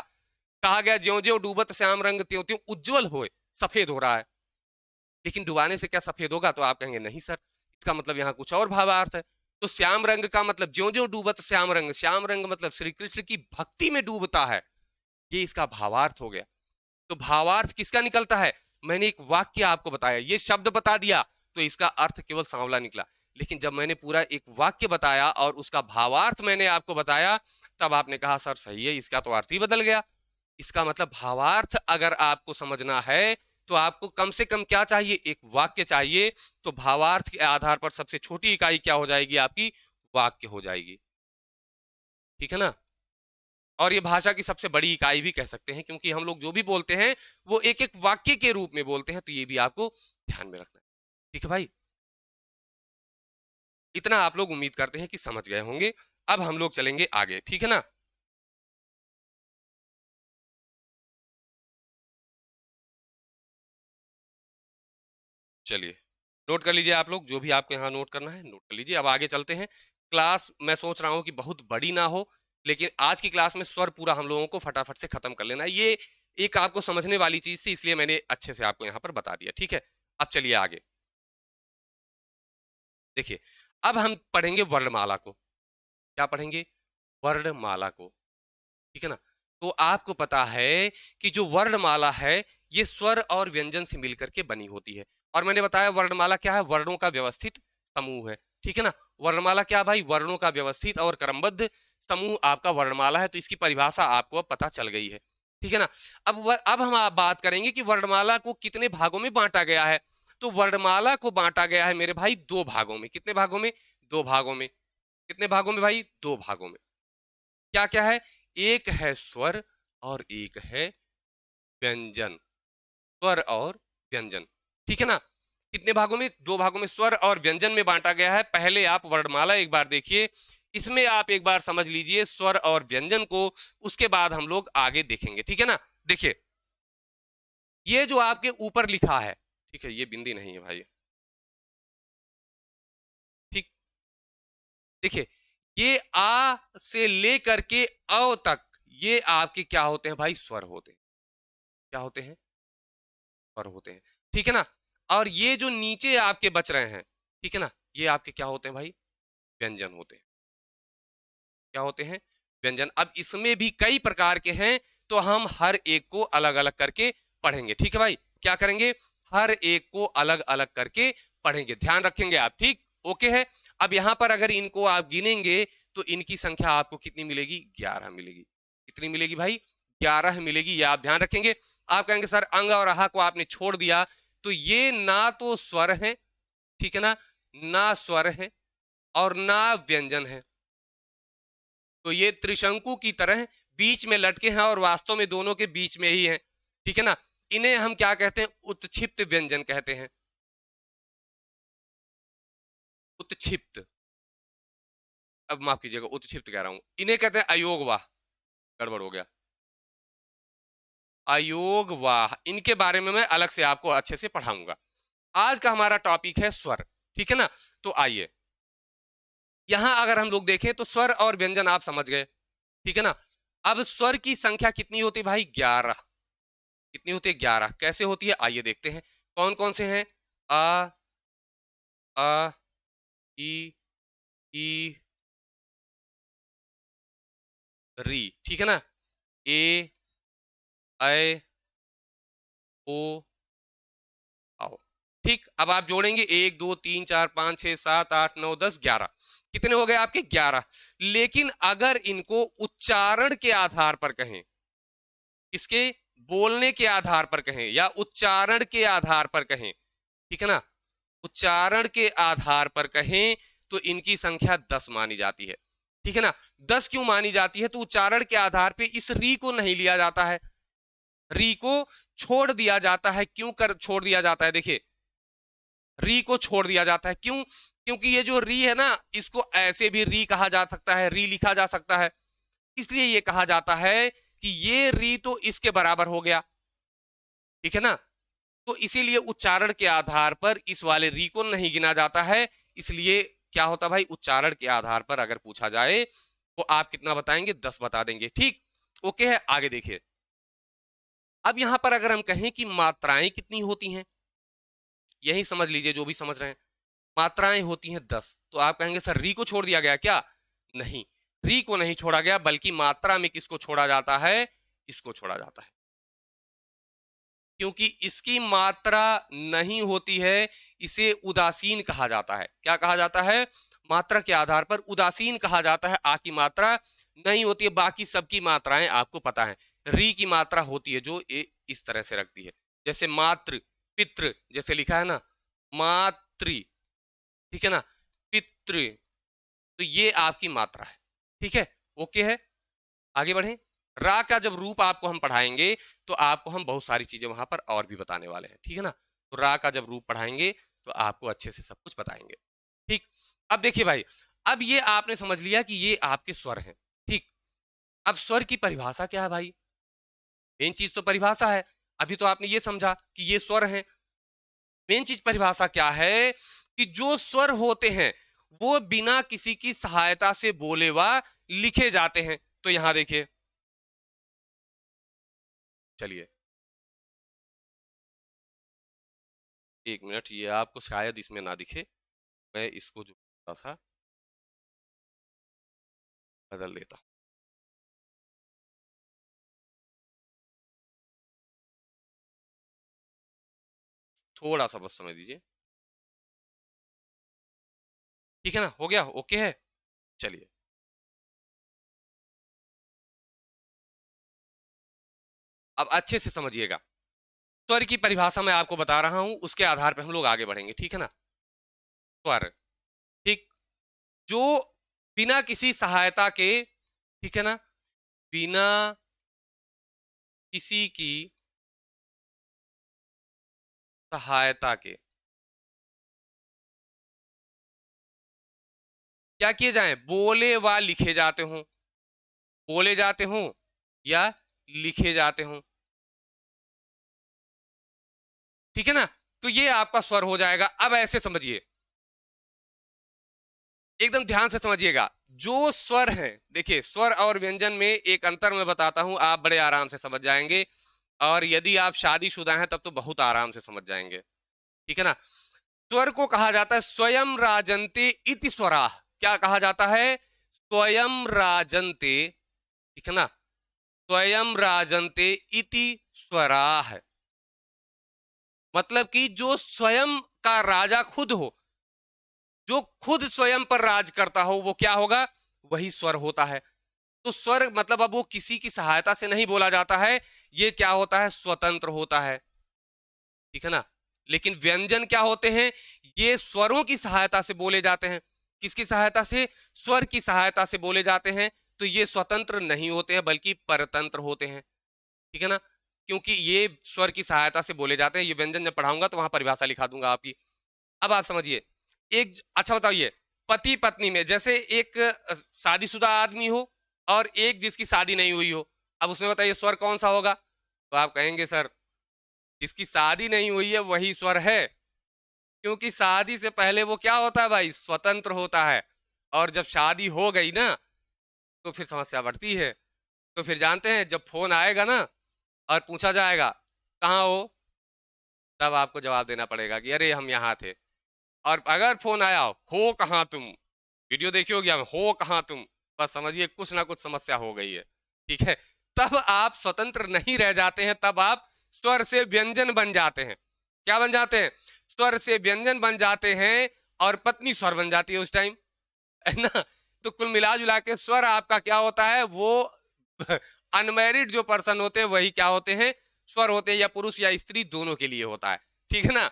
कहा गया ज्यो ज्यो डूबत श्याम रंग त्यों त्यों उज्जवल होए, सफेद हो रहा है, लेकिन डुबाने से क्या सफेद होगा? तो आप कहेंगे नहीं सर, इसका मतलब यहाँ कुछ और भावार्थ है। तो श्याम रंग का मतलब ज्यो ज्यो डूबत श्याम रंग, श्याम रंग मतलब श्री कृष्ण की भक्ति में डूबता है, ये इसका भावार्थ हो गया। तो भावार्थ किसका निकलता है? मैंने एक वाक्य आपको बताया, ये शब्द बता दिया, तो इसका अर्थ केवल सांवला निकला। लेकिन जब मैंने पूरा एक वाक्य बताया और उसका भावार्थ मैंने आपको बताया, तब आपने कहा सर सही है, इसका तो अर्थ ही बदल गया। इसका मतलब भावार्थ अगर आपको समझना है तो आपको कम से कम क्या चाहिए? एक वाक्य चाहिए। तो भावार्थ के आधार पर सबसे छोटी इकाई क्या हो जाएगी? आपकी वाक्य हो जाएगी, ठीक है ना? और ये भाषा की सबसे बड़ी इकाई भी कह सकते हैं, क्योंकि हम लोग जो भी बोलते हैं वो एक एक वाक्य के रूप में बोलते हैं, तो ये भी आपको ध्यान में रखना है, ठीक है भाई? इतना आप लोग उम्मीद करते हैं कि समझ गए होंगे। अब हम लोग चलेंगे आगे, ठीक है ना? चलिए, नोट कर लीजिए आप लोग, जो भी आपको यहाँ नोट करना है नोट कर लीजिए। अब आगे चलते हैं। क्लास मैं सोच रहा हूँ कि बहुत बड़ी ना हो, लेकिन आज की क्लास में स्वर पूरा हम लोगों को फटाफट से खत्म कर लेना है। ये एक आपको समझने वाली चीज थी, इसलिए मैंने अच्छे से आपको यहाँ पर बता दिया, ठीक है? अब चलिए आगे देखिए। अब हम पढ़ेंगे वर्णमाला को। क्या पढ़ेंगे? वर्णमाला को, ठीक है ना? तो आपको पता है कि जो वर्णमाला है ये स्वर और व्यंजन से मिलकर के बनी होती है। और मैंने बताया वर्णमाला क्या है? वर्णों का व्यवस्थित समूह है, ठीक है ना? वर्णमाला क्या भाई? वर्णों का व्यवस्थित और क्रमबद्ध समूह आपका वर्णमाला है। तो इसकी परिभाषा आपको अब पता चल गई है, ठीक है ना? अब हम आप बात करेंगे कि वर्णमाला को कितने भागों में बांटा गया है। तो वर्णमाला को बांटा गया है मेरे भाई दो भागों में। कितने भागों में? दो भागों में। कितने भागों में भाई? दो भागों में। क्या क्या है? एक है स्वर और एक है व्यंजन। स्वर और व्यंजन, ठीक है ना? कितने भागों में? दो भागों में, स्वर और व्यंजन में बांटा गया है। पहले आप वर्णमाला एक बार देखिए, इसमें आप एक बार समझ लीजिए स्वर और व्यंजन को, उसके बाद हम लोग आगे देखेंगे, ठीक है ना? देखिए, ये जो आपके ऊपर लिखा है, ठीक है, ये बिंदी नहीं है भाई, ठीक। देखिए, ये आ से लेकर के अ तक ये आपके क्या होते हैं भाई? स्वर होते हैं। क्या होते हैं? स्वर होते हैं, ठीक है ना? और ये जो नीचे आपके बच रहे हैं, ठीक है ना, ये आपके क्या होते हैं भाई? व्यंजन होते हैं। क्या होते हैं? व्यंजन। अब इसमें भी कई प्रकार के हैं, तो हम हर एक को अलग अलग करके पढ़ेंगे, ठीक है भाई? क्या करेंगे? हर एक को अलग अलग करके पढ़ेंगे, ध्यान रखेंगे आप, ठीक? ओके है। अब यहां पर अगर इनको आप गिनेंगे तो इनकी संख्या आपको कितनी मिलेगी? 11 मिलेगी। कितनी मिलेगी भाई? 11 मिलेगी, ये आप ध्यान रखेंगे। आप कहेंगे सर अंग और आहा को आपने छोड़ दिया, तो ये ना तो स्वर है, ठीक है ना, ना स्वर है और ना व्यंजन है। तो ये त्रिशंकु की तरह बीच में लटके हैं और वास्तव में दोनों के बीच में ही हैं, ठीक है ना? इन्हें हम क्या कहते हैं? उत्क्षिप्त व्यंजन कहते हैं। उत्क्षिप्त, अब माफ कीजिएगा, उत्क्षिप्त कह रहा हूं, इन्हें कहते हैं अयोगवाह। गड़बड़ हो गया, अयोगवाह, इनके बारे में मैं अलग से आपको अच्छे से पढ़ाऊंगा। आज का हमारा टॉपिक है स्वर, ठीक है ना। तो आइए यहां अगर हम लोग देखें तो स्वर और व्यंजन आप समझ गए, ठीक है ना। अब स्वर की संख्या कितनी होती है भाई? 11। कितनी होती है? 11। कैसे होती है आइए देखते हैं। कौन कौन से हैं? आ, आ, ई, री, ठीक है ना। ए, ऐ, ओ, आओ। ठीक, अब आप जोड़ेंगे 1 2 3 4 5 6 7 8 9 10 11। कितने हो गए आपके? 11। लेकिन अगर इनको उच्चारण के आधार पर कहें, इसके बोलने के आधार पर कहें या उच्चारण के आधार पर कहें, ठीक है ना, उच्चारण के आधार पर कहें तो इनकी संख्या 10 मानी जाती है, ठीक है ना। 10 क्यों मानी जाती है? तो उच्चारण के आधार पे इस री को नहीं लिया जाता है, री को छोड़ दिया जाता है। क्यों कर छोड़ दिया जाता है? देखिए, री को छोड़ दिया जाता है क्यों? क्योंकि ये जो री है ना, इसको ऐसे भी री कहा जा सकता है, री लिखा जा सकता है, इसलिए ये कहा जाता है कि ये री तो इसके बराबर हो गया, ठीक है ना। तो इसीलिए उच्चारण के आधार पर इस वाले री को नहीं गिना जाता है। इसलिए क्या होता भाई, उच्चारण के आधार पर अगर पूछा जाए तो आप कितना बताएंगे? 10 बता देंगे, ठीक। ओके है, आगे देखिए। अब यहां पर अगर हम कहें कि मात्राएं कितनी होती हैं, यही समझ लीजिए जो भी समझ रहे हैं, मात्राएं होती हैं 10। तो आप कहेंगे सर री को छोड़ दिया गया क्या? नहीं, री को नहीं छोड़ा गया, बल्कि मात्रा में किसको छोड़ा जाता है? इसको छोड़ा जाता है, क्योंकि इसकी मात्रा नहीं होती है, इसे उदासीन कहा जाता है। क्या कहा जाता है? मात्रा के आधार पर उदासीन कहा जाता है। आ की मात्रा नहीं होती है, बाकी सबकी मात्राएं आपको पता है। री की मात्रा होती है जो इस तरह से रखती है, जैसे मातृ, पितृ, जैसे लिखा है ना, मातृ, ठीक है ना, पितृ, तो ये आपकी मात्रा है, ठीक है। ओके है, आगे बढ़े। रा का जब रूप आपको हम पढ़ाएंगे तो आपको हम बहुत सारी चीजें वहां पर और भी बताने वाले हैं, ठीक है ना। तो रा का जब रूप पढ़ाएंगे तो आपको अच्छे से सब कुछ बताएंगे, ठीक। अब देखिए भाई, अब ये आपने समझ लिया कि ये आपके स्वर हैं, ठीक। अब स्वर की परिभाषा क्या है भाई? मेन चीज तो परिभाषा है। अभी तो आपने ये समझा कि ये स्वर हैं। मेन चीज परिभाषा क्या है कि जो स्वर होते हैं वो बिना किसी की सहायता से बोले व लिखे जाते हैं। तो यहां देखिए, चलिए 1 मिनट, ये आपको शायद इसमें ना दिखे, मैं इसको जो थोड़ा सा बदल देता हूं। थोड़ा सा बस समय दीजिए, ठीक है ना। हो गया, ओके है। चलिए अब अच्छे से समझिएगा। स्वर की परिभाषा मैं आपको बता रहा हूं, उसके आधार पर हम लोग आगे बढ़ेंगे, ठीक है ना। स्वर, ठीक, जो बिना किसी सहायता के, ठीक है ना, बिना किसी की सहायता के क्या किए जाए? बोले व लिखे जाते हों, बोले जाते हों या लिखे जाते हों, ठीक है ना। तो ये आपका स्वर हो जाएगा। अब ऐसे समझिए, एकदम ध्यान से समझिएगा। जो स्वर है, देखिए स्वर और व्यंजन में एक अंतर मैं बताता हूं, आप बड़े आराम से समझ जाएंगे। और यदि आप शादीशुदा हैं तब तो बहुत आराम से समझ जाएंगे, ठीक है ना। स्वर को कहा जाता है स्वयं राजन्ते इति स्वराः। क्या कहा जाता है? स्वयं राजन्ते, ठीक है ना, स्वयं राजन्ते इति स्वराः। मतलब कि जो स्वयं का राजा खुद हो, जो खुद स्वयं पर राज करता हो, वो क्या होगा? वही स्वर होता है। तो स्वर मतलब अब वो किसी की सहायता से नहीं बोला जाता है, ये क्या होता है? स्वतंत्र होता है, ठीक है ना। लेकिन व्यंजन क्या होते हैं? ये स्वरों की सहायता से बोले जाते हैं। किसकी सहायता से? स्वर की सहायता से बोले जाते हैं। तो ये स्वतंत्र नहीं होते हैं, बल्कि परतंत्र होते हैं, ठीक है ना। क्योंकि ये स्वर की सहायता से बोले जाते हैं। ये व्यंजन जब पढ़ाऊंगा तो वहां परिभाषा लिखा दूंगा आपकी। अब आप समझिए, एक अच्छा बताइए, पति पत्नी में, जैसे एक शादीशुदा आदमी हो और एक जिसकी शादी नहीं हुई हो, अब उसमें बताइए स्वर कौन सा होगा? तो आप कहेंगे सर जिसकी शादी नहीं हुई है वही स्वर है, क्योंकि शादी से पहले वो क्या होता है भाई, स्वतंत्र होता है, और जब शादी हो गई ना तो फिर समस्या बढ़ती है। तो फिर जानते हैं जब फोन आएगा ना और पूछा जाएगा कहाँ हो, तब आपको जवाब देना पड़ेगा कि अरे हम यहाँ थे। और अगर फोन आया हो कहाँ तुम, वीडियो देखी होगी, हो कहाँ तुम, बस समझिए कुछ ना कुछ समस्या हो गई है। ठीक है, तब आप स्वतंत्र नहीं रह जाते हैं, तब आप स्वर से व्यंजन बन जाते हैं। क्या बन जाते हैं? स्वर से व्यंजन बन जाते हैं, और पत्नी स्वर बन जाती है उस टाइम, है ना। तो कुल मिला जुला के स्वर आपका क्या होता है, वो अनमैरिड जो पर्सन होते हैं वही क्या होते हैं, स्वर होते हैं, या पुरुष या स्त्री दोनों के लिए होता है। ठीक है ना।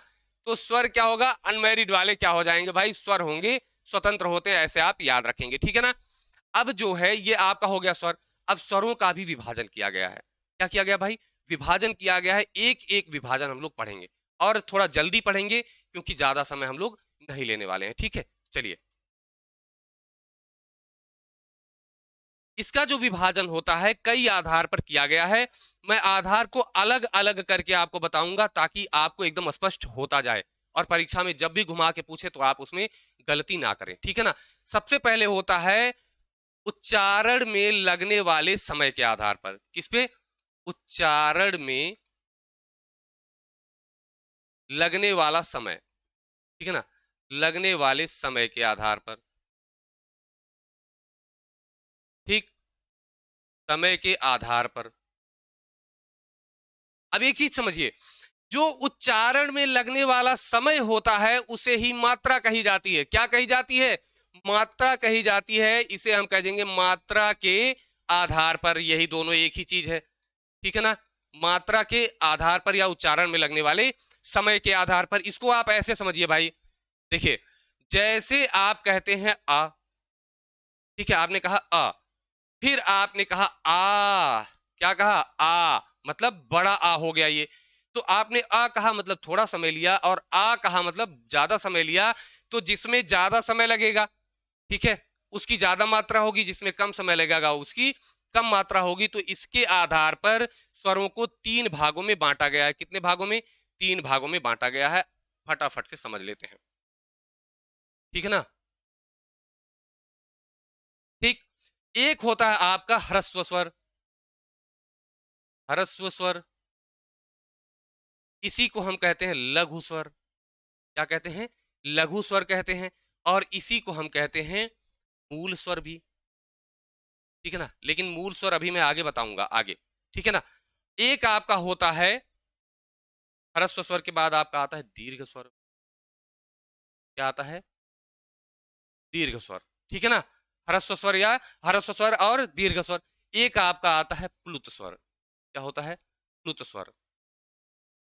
तो स्वर क्या होगा, अनमैरिड वाले क्या हो जाएंगे भाई, स्वर होंगे, स्वतंत्र होते हैं, ऐसे आप याद रखेंगे। ठीक है ना। अब जो है ये आपका हो गया स्वर। अब स्वरों का भी विभाजन किया गया है। क्या किया गया भाई, विभाजन किया गया है। एक एक विभाजन हम लोग पढ़ेंगे, और थोड़ा जल्दी पढ़ेंगे क्योंकि ज्यादा समय हम लोग नहीं लेने वाले हैं। ठीक है, चलिए। इसका जो विभाजन होता है कई आधार पर किया गया है। मैं आधार को अलग अलग करके आपको बताऊंगा ताकि आपको एकदम स्पष्ट होता जाए, और परीक्षा में जब भी घुमा के पूछे तो आप उसमें गलती ना करें। ठीक है ना। सबसे पहले होता है उच्चारण में लगने वाले समय के आधार पर। किस पे? उच्चारण में लगने वाला समय। ठीक है ना, लगने वाले समय के आधार पर। ठीक, समय के आधार पर। अब एक चीज समझिए, जो उच्चारण में लगने वाला समय होता है उसे ही मात्रा कही जाती है। क्या कही जाती है? मात्रा कही जाती है। इसे हम कह देंगे मात्रा के आधार पर। यही दोनों एक ही चीज है। ठीक है ना। मात्रा के आधार पर या उच्चारण में लगने वाले समय के आधार पर। इसको आप ऐसे समझिए भाई, देखिए, जैसे आप कहते हैं आ, ठीक है, आपने कहा आ, फिर आपने कहा आ, क्या कहा, आ, मतलब बड़ा आ हो गया ये। तो आपने आ कहा मतलब थोड़ा समय लिया, और आ कहा मतलब ज्यादा समय लिया। तो जिसमें ज्यादा समय लगेगा, ठीक है, उसकी ज्यादा मात्रा होगी, जिसमें कम समय लगेगा उसकी कम मात्रा होगी। तो इसके आधार पर स्वरों को तीन भागों में बांटा गया है। कितने भागों में? तीन भागों में बांटा गया है। फटाफट से समझ लेते हैं। ठीक है ना। ठीक, एक होता है आपका ह्रस्व स्वर। ह्रस्व स्वर, इसी को हम कहते हैं लघु स्वर। क्या कहते हैं? लघु स्वर कहते हैं। और इसी को हम कहते हैं मूल स्वर भी। ठीक है ना, लेकिन मूल स्वर अभी मैं आगे बताऊंगा आगे। ठीक है ना। एक आपका होता है ह्रस्व स्वर के बाद आपका आता है दीर्घ स्वर। क्या आता है? दीर्घ स्वर। ठीक है ना। ह्रस्व स्वर या ह्रस्व स्वर और दीर्घ स्वर। एक आपका आता है प्लुत स्वर। क्या होता है? प्लुत स्वर।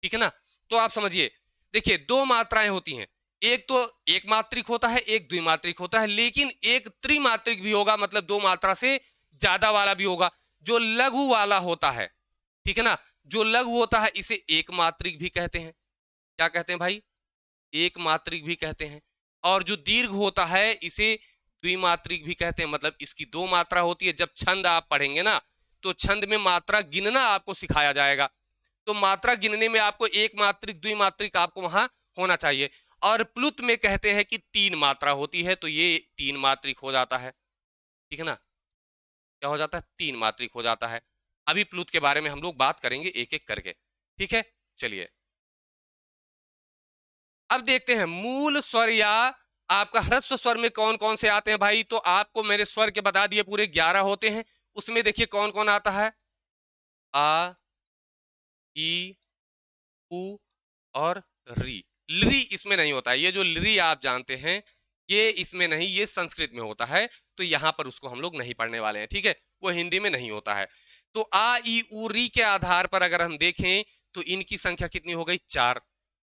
ठीक है ना। तो आप समझिए, देखिए दो मात्राएं होती हैं। एक तो एक मात्रिक होता है, एक द्विमात्रिक होता है, लेकिन एक त्रिमात्रिक भी होगा, मतलब दो मात्रा से ज्यादा वाला भी होगा। जो लघु वाला होता है, ठीक है ना, जो लघु होता है इसे एक मात्रिक भी कहते हैं। क्या कहते हैं भाई? एक मात्रिक भी कहते हैं। और जो दीर्घ होता है इसे द्विमात्रिक भी कहते हैं, मतलब इसकी दो मात्रा होती है। जब छंद आप पढ़ेंगे ना तो छंद में मात्रा गिनना आपको सिखाया जाएगा। तो मात्रा गिनने में आपको एक मात्रिक द्विमात्रिक आपको वहां होना चाहिए। और प्लुत में कहते हैं कि तीन मात्रा होती है, तो ये तीन मात्रिक हो जाता है। ठीक है ना। क्या हो जाता है? तीन मात्रिक हो जाता है। अभी प्लुत के बारे में हम लोग बात करेंगे एक एक करके। ठीक है, चलिए। अब देखते हैं मूल स्वर या आपका ह्रस्व स्वर में कौन कौन से आते हैं भाई। तो आपको मेरे स्वर के बता दिए, पूरे 11 होते हैं। उसमें देखिए कौन कौन आता है। आ, ई, उ और री। ली इसमें नहीं होता है। ये जो ली आप जानते हैं ये इसमें नहीं, ये संस्कृत में होता है। तो यहां पर उसको हम लोग नहीं पढ़ने वाले हैं। ठीक है, वो हिंदी में नहीं होता है। तो आ, ई, उ, री के आधार पर अगर हम देखें तो इनकी संख्या कितनी हो गई? 4।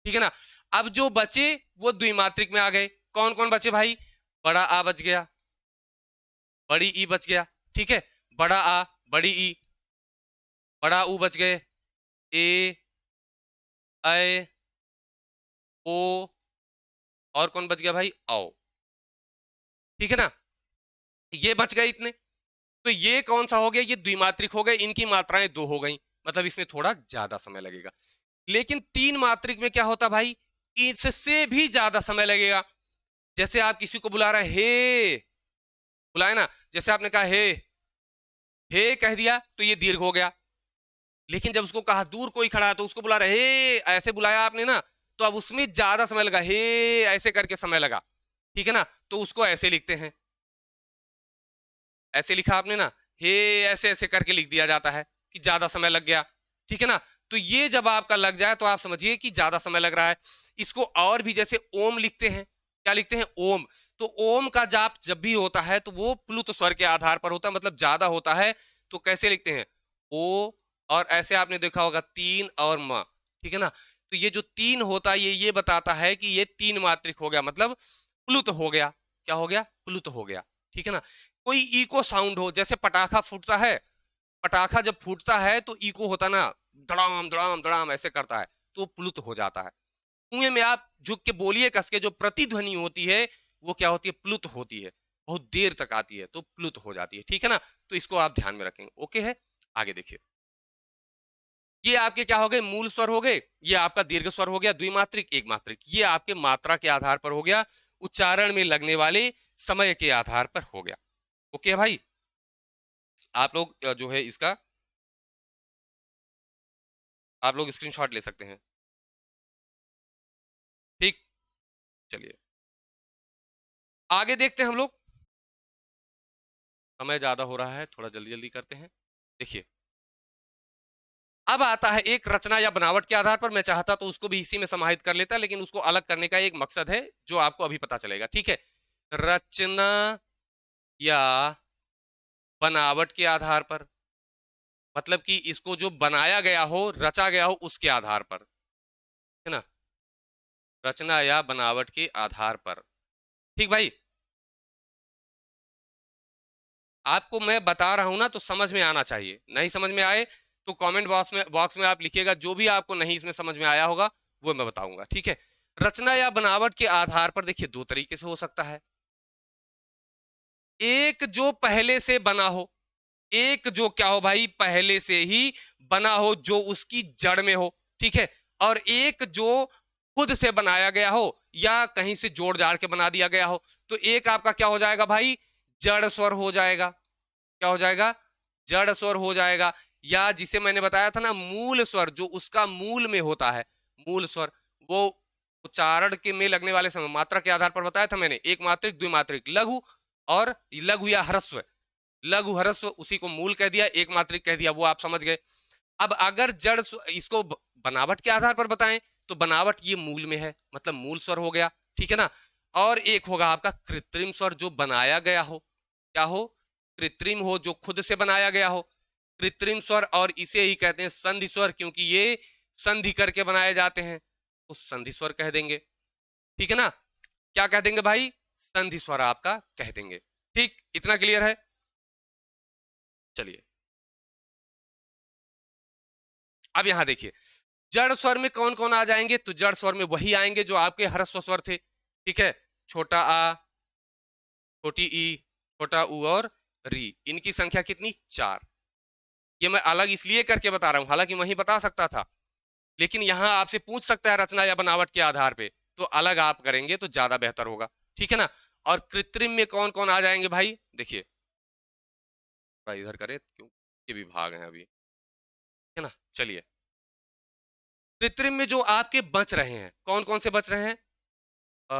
ठीक है ना। अब जो बचे वो द्विमात्रिक में आ गए। कौन कौन बचे भाई? बड़ा आ बच गया, बड़ी ई बच गया। ठीक है, बड़ा आ, बड़ी ई, बड़ा ऊ बच गए। ए, ऐ, ओ, और कौन बच गया भाई? औ। ठीक है ना, ये बच गए इतने। तो ये कौन सा हो गया, ये द्विमात्रिक हो गए, इनकी मात्राएं 2 हो गई, मतलब इसमें थोड़ा ज्यादा समय लगेगा। लेकिन 3 मात्रिक में क्या होता भाई, इससे भी ज्यादा समय लगेगा। जैसे आप किसी को बुला रहे, हे बुलाए ना, जैसे आपने कहा हे कह दिया तो ये दीर्घ हो गया। लेकिन जब उसको कहा दूर कोई खड़ा है तो उसको बुला रहे, हे ऐसे बुलाया आपने ना, तो अब उसमें ज्यादा समय लगा, हे ऐसे करके समय लगा, ठीक है ना, तो उसको ऐसे लिखते हैं, ऐसे लिखा आपने ना, हे ऐसे ऐसे करके लिख दिया जाता है कि ज्यादा समय लग गया, ठीक है ना। तो ये जब आपका लग जाए तो आप समझिए कि ज्यादा समय लग रहा है। इसको और भी जैसे ओम लिखते हैं, क्या लिखते हैं, ओम। तो ओम का जाप जब भी होता है तो वो प्लुत स्वर के आधार पर होता है, मतलब ज्यादा होता है। तो कैसे लिखते हैं, ओ, और ऐसे आपने देखा होगा 3 और म, ठीक है ना। तो ये जो 3 होता है ये बताता है कि ये 3 मात्रिक हो गया, मतलब प्लुत हो गया। क्या हो गया, प्लुत हो गया, ठीक है ना। कोई इको साउंड हो, जैसे पटाखा फूटता है, पटाखा जब फूटता है तो इको होता ना, धड़ाम धड़ाम धड़ाम ऐसे करता है, तो प्लुत हो जाता है। कुएं में आप झुक के बोलिए कस के, जो प्रतिध्वनि होती है वो क्या होती है, प्लुत होती है, बहुत देर तक आती है तो प्लुत हो जाती है, ठीक है ना। तो इसको आप ध्यान में रखेंगे, ओके है। आगे देखिए, ये आपके क्या हो गए, मूल स्वर हो गए, ये आपका दीर्घ स्वर हो गया, द्विमात्रिक एक मात्रिक, ये आपके मात्रा के आधार पर हो गया, उच्चारण में लगने वाले समय के आधार पर हो गया, ओके है भाई। आप लोग जो है इसका आप लोग स्क्रीनशॉट ले सकते हैं, ठीक। चलिए आगे देखते हैं हम लोग, समय ज्यादा हो रहा है, थोड़ा जल्दी जल्दी करते हैं। देखिए अब आता है एक रचना या बनावट के आधार पर, मैं चाहता तो उसको भी इसी में समाहित कर लेता, लेकिन उसको अलग करने का एक मकसद है जो आपको अभी पता चलेगा, ठीक है। रचना या बनावट के आधार पर, मतलब कि इसको जो बनाया गया हो, रचा गया हो, उसके आधार पर, है ना, रचना या बनावट के आधार पर, ठीक भाई। आपको मैं बता रहा हूं ना तो समझ में आना चाहिए, नहीं समझ में आए तो कमेंट बॉक्स में आप लिखिएगा, जो भी आपको नहीं इसमें समझ में आया होगा वो मैं बताऊंगा, ठीक है। रचना या बनावट के आधार पर देखिए 2 तरीके से हो सकता है, एक जो पहले से बना हो, एक जो क्या हो भाई, पहले से ही बना हो, जो उसकी जड़ में हो, ठीक है। और एक जो खुद से बनाया गया हो या कहीं से जोड़ जाड़ के बना दिया गया हो। तो एक आपका क्या हो जाएगा भाई, जड़ स्वर हो जाएगा, क्या हो जाएगा, जड़ स्वर हो जाएगा। या जिसे मैंने बताया था ना मूल स्वर, जो उसका मूल में होता है, मूल स्वर, वो उच्चारण के में लगने वाले समय मात्रा के आधार पर बताया था मैंने, एक मात्रिक, द्विमात्रिक, लघु और लघु या ह्रस्व, लघु ह्रस्व उसी को मूल कह दिया, एक मात्रिक कह दिया, वो आप समझ गए। अब अगर जड़ इसको बनावट के आधार पर बताएं तो बनावट ये मूल में है, मतलब मूल स्वर हो गया, ठीक है ना। और एक होगा आपका कृत्रिम स्वर, जो बनाया गया हो, क्या हो, कृत्रिम हो, जो खुद से बनाया गया हो, कृत्रिम स्वर। और इसे ही कहते हैं संधि स्वर, क्योंकि ये संधि करके बनाए जाते हैं, तो संधि स्वर कह देंगे, ठीक है ना। क्या कह देंगे भाई, संधि स्वर आपका कह देंगे, ठीक। इतना क्लियर है। चलिए अब यहां देखिए, जड़ स्वर में कौन कौन आ जाएंगे, तो जड़ स्वर में वही आएंगे जो आपके ह्रस्व स्वर थे, ठीक है, छोटा आ, छोटी ई, छोटा ऊ और री, इनकी संख्या कितनी, 4। ये मैं अलग इसलिए करके बता रहा हूं, हालांकि वही बता सकता था, लेकिन यहां आपसे पूछ सकता है रचना या बनावट के आधार पे, तो अलग आप करेंगे तो ज्यादा बेहतर होगा, ठीक है ना। और कृत्रिम में कौन कौन आ जाएंगे भाई, देखिए इधर करें क्यों, ये विभाग है अभी, है ना। चलिए कृत्रिम में जो आपके बच रहे हैं, कौन कौन से बच रहे हैं, अ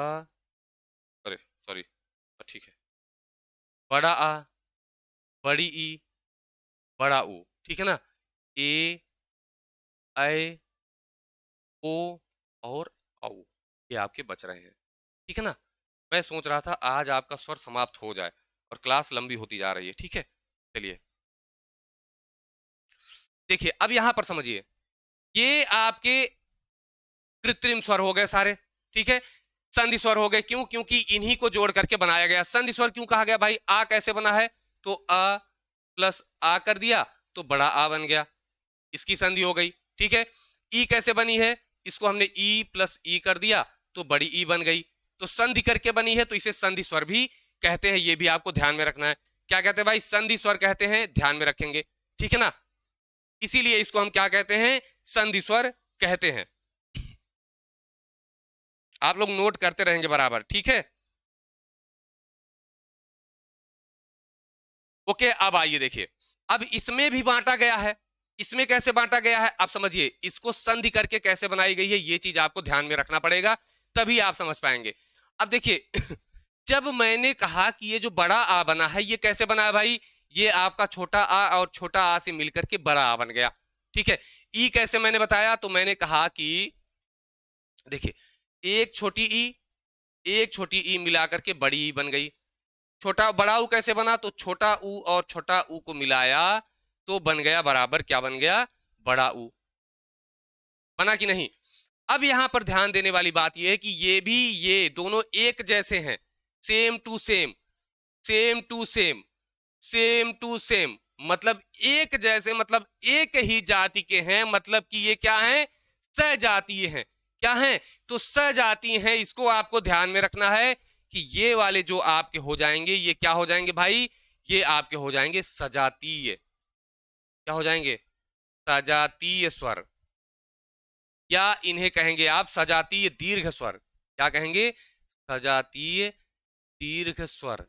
अरे सॉरी, ठीक है, बड़ा आ, बड़ी ई, बड़ा ऊ, ठीक है ना, ए, ऐ, ओ और औ, ये आपके बच रहे हैं, ठीक है ना। मैं सोच रहा था आज आपका स्वर समाप्त हो जाए और क्लास लंबी होती जा रही है, ठीक है। चलिए देखिए अब यहां पर समझिए, ये आपके कृत्रिम स्वर हो गए सारे, ठीक है। संधि स्वर हो गए, क्यों, क्योंकि इन्हीं को जोड़ करके बनाया गया। संधि स्वर क्यों कहा गया भाई, आ कैसे बना है, तो आ प्लस आ कर दिया तो बड़ा आ बन गया, इसकी संधि हो गई, ठीक है। ई कैसे बनी है, इसको हमने ई प्लस ई कर दिया तो बड़ी ई बन गई, तो संधि करके बनी है तो इसे संधि स्वर भी कहते हैं, ये भी आपको ध्यान में रखना है। क्या कहते हैं भाई? संधि स्वर कहते हैं, ध्यान में रखेंगे, ठीक है ना। इसीलिए इसको हम क्या कहते हैं? संधि स्वर कहते हैं। आप लोग नोट करते रहेंगे बराबर, ठीक है। ओके, अब आइए देखिए, अब इसमें भी बांटा गया है। इसमें कैसे बांटा गया है आप समझिए। इसको संधि करके कैसे बनाई गई है, ये चीज आपको ध्यान में रखना पड़ेगा, तभी आप समझ पाएंगे। अब देखिए जब मैंने कहा कि ये जो बड़ा आ बना है, ये कैसे बना है भाई? ये आपका छोटा आ और छोटा आ से मिलकर के बड़ा आ बन गया, ठीक है। ई कैसे मैंने बताया? तो मैंने कहा कि देखिए, एक छोटी ई मिलाकर के बड़ी ई बन गई। छोटा बड़ा ऊ कैसे बना? तो छोटा ऊ और छोटा ऊ को मिलाया तो बन गया बराबर, क्या बन गया? बड़ा ऊ। बना कि नहीं? अब यहां पर ध्यान देने वाली बात यह है कि ये भी ये दोनों एक जैसे हैं, same to same, same to same, same to same, मतलब एक जैसे, मतलब एक ही जाति के हैं, मतलब कि ये क्या है? सजातीय हैं। क्या है? तो सजातीय हैं। इसको आपको ध्यान में रखना है कि ये वाले जो आपके हो जाएंगे, ये क्या हो जाएंगे भाई? ये आपके हो जाएंगे सजातीय। क्या हो जाएंगे? सजातीय स्वर, या इन्हें कहेंगे आप सजातीय दीर्घ स्वर। क्या कहेंगे? सजातीय दीर्घ स्वर।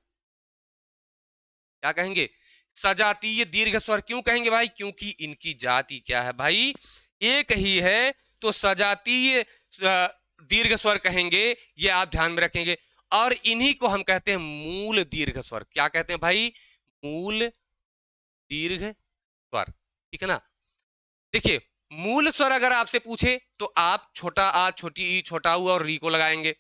क्या कहेंगे? सजातीय दीर्घ स्वर। क्यों कहेंगे भाई? क्योंकि इनकी जाति क्या है भाई? एक ही है, तो सजातीय दीर्घ स्वर कहेंगे, ये आप ध्यान में रखेंगे। और इन्हीं को हम कहते हैं मूल दीर्घ स्वर। क्या कहते हैं भाई? मूल दीर्घ स्वर, ठीक है ना। देखिए, मूल स्वर अगर आपसे पूछे तो आप छोटा आ, छोटी ई, छोटा ऊ और री को लगाएंगे।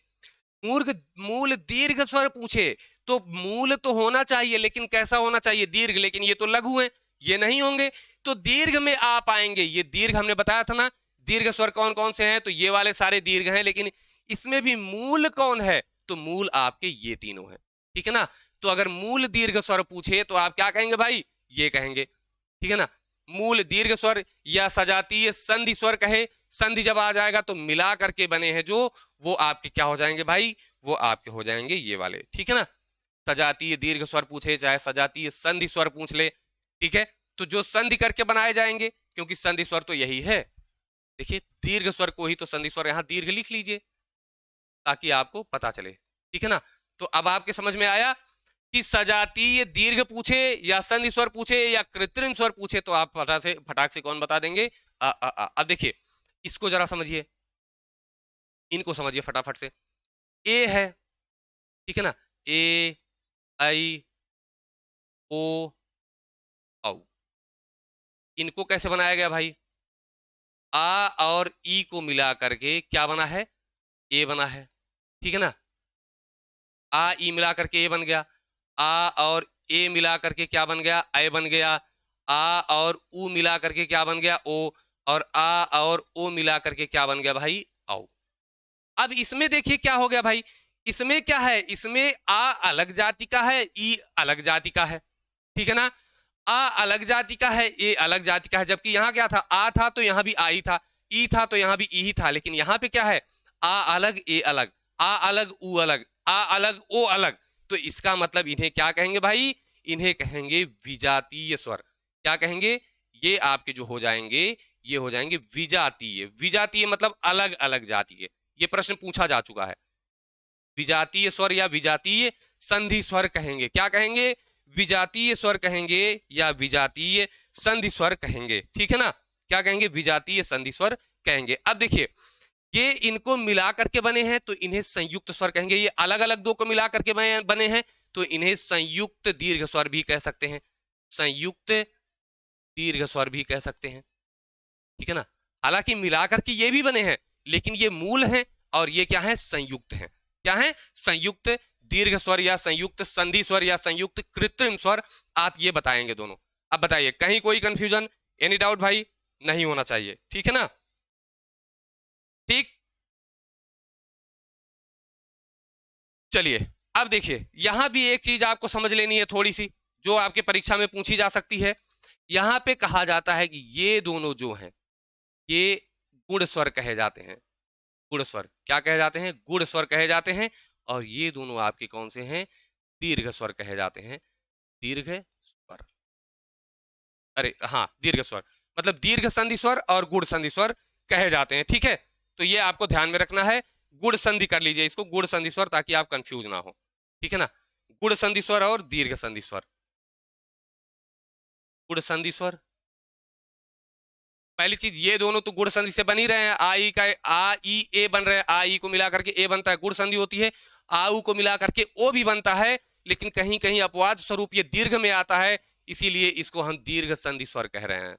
मूल दीर्घ स्वर पूछे तो मूल तो होना चाहिए, लेकिन कैसा होना चाहिए? दीर्घ। लेकिन ये तो लघु है, ये नहीं होंगे, तो दीर्घ में आप आएंगे। ये दीर्घ हमने बताया था ना, दीर्घ स्वर कौन कौन से हैं? तो ये वाले सारे दीर्घ हैं, लेकिन इसमें भी मूल कौन है? तो मूल आपके ये तीनों हैं, ठीक है ना। तो अगर मूल दीर्घ स्वर पूछे तो आप क्या कहेंगे भाई? ये कहेंगे, ठीक है ना। मूल दीर्घ स्वर या सजातीय संधि स्वर कहे, संधि जब आ जाएगा तो मिला करके बने हैं जो, वो आपके क्या हो जाएंगे भाई? वो आपके हो जाएंगे ये वाले, ठीक है ना। सजातीय दीर्घ स्वर पूछे चाहे सजातीय संधि स्वर पूछ ले, ठीक है। तो जो संधि करके बनाए जाएंगे, क्योंकि संधि स्वर तो यही है। देखिए, दीर्घ स्वर को ही तो संधि स्वर, यहां दीर्घ लिख लीजिए ताकि आपको पता चले, ठीक है ना। तो अब आपके समझ में आया कि सजातीय दीर्घ पूछे या संधि स्वर पूछे या कृत्रिम स्वर पूछे तो आप फटाक से कौन बता देंगे? अब देखिए, इसको जरा समझिए, इनको समझिए फटाफट से। ए है, ठीक है ना, ए, आई, ओ, औ। इनको कैसे बनाया गया भाई? आ और ई को मिला करके क्या बना है? ए बना है, ठीक है ना। आ ई मिला करके ए बन गया। आ और ए मिला करके क्या बन गया? ए बन गया। आ और ऊ मिला करके क्या बन गया? ओ। और आ और ओ मिला करके क्या बन गया भाई? औ। अब इसमें देखिए क्या हो गया भाई? इसमें क्या है? इसमें आ अलग जाति का है, ई अलग जाति का है, ठीक है ना। आ अलग जाति का है, ए अलग जाति का है, जबकि यहां क्या था? आ था तो यहां भी आ ही था, ई था तो यहां भी ई ही था, लेकिन यहां पे क्या है? आ अलग, ए अलग, आ अलग, ऊ अलग, आ अलग, ओ अलग। तो इसका मतलब इन्हें क्या कहेंगे भाई? इन्हें कहेंगे विजातीय स्वर। क्या कहेंगे? ये आपके जो हो जाएंगे, ये हो जाएंगे विजातीय। विजातीय मतलब अलग अलग जाति के। ये प्रश्न पूछा जा चुका है। विजातीय स्वर या विजातीय संधि स्वर कहेंगे। क्या कहेंगे? विजातीय स्वर कहेंगे या विजातीय संधि स्वर कहेंगे, ठीक है ना। क्या कहेंगे? विजातीय संधि स्वर कहेंगे। अब देखिए, ये इनको मिला करके बने हैं तो इन्हें संयुक्त स्वर कहेंगे। ये अलग अलग दो को मिला करके बने हैं तो इन्हें संयुक्त दीर्घ स्वर भी कह सकते हैं, संयुक्त दीर्घ स्वर भी कह सकते हैं, ठीक है ना। हालांकि मिलाकर के ये भी बने हैं, लेकिन ये मूल हैं और ये क्या है? संयुक्त हैं। क्या है? संयुक्त दीर्घ स्वर या संयुक्त संधि स्वर या संयुक्त कृत्रिम स्वर, आप ये बताएंगे दोनों। अब बताइए, कहीं कोई कंफ्यूजन, एनी डाउट भाई? नहीं होना चाहिए, ठीक है ना। ठीक, चलिए अब देखिए, यहां भी एक चीज आपको समझ लेनी है थोड़ी सी, जो आपके परीक्षा में पूछी जा सकती है। यहां पे कहा जाता है कि ये दोनों जो हैं, ये गुण स्वर कहे जाते हैं। गुण स्वर क्या कहे जाते हैं? गुण स्वर कहे जाते हैं। और ये दोनों आपके कौन से हैं? दीर्घ स्वर कहे जाते हैं। दीर्घ स्वर, अरे हाँ, दीर्घ स्वर मतलब दीर्घ संधि स्वर और गुण संधि स्वर कहे जाते हैं। ठीक है, तो ये आपको ध्यान में रखना है। गुण संधि कर लीजिए इसको, गुण संधि स्वर, ताकि आप कंफ्यूज ना हो। ठीक है ना, गुण संधि स्वर और दीर्घ संधि स्वर। गुण संधि स्वर, पहली चीज ये दोनों तो गुण संधि से बन ही रहे हैं। आ ई का आ ई ए बन रहे हैं, आ ई को मिला करके ए बनता है, गुण संधि होती है। आ उ को मिला करके ओ भी बनता है, लेकिन कहीं कहीं अपवाद स्वरूप ये दीर्घ में आता है, इसीलिए इसको हम दीर्घ संधि स्वर कह रहे हैं।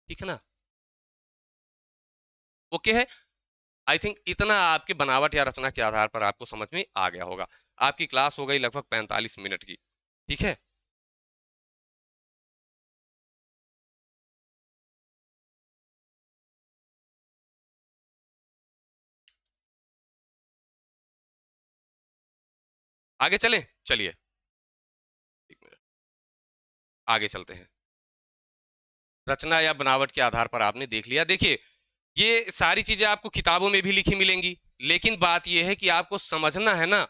ठीक है ना, ओके है। आई थिंक इतना आपके बनावट या रचना के आधार पर आपको समझ में आ गया होगा। आपकी क्लास हो गई लगभग 45 मिनट की। ठीक है, आगे चलें, चलिए एक मिनट आगे चलते हैं। रचना या बनावट के आधार पर आपने देख लिया। देखिए, ये सारी चीजें आपको किताबों में भी लिखी मिलेंगी, लेकिन बात यह है कि आपको समझना है ना,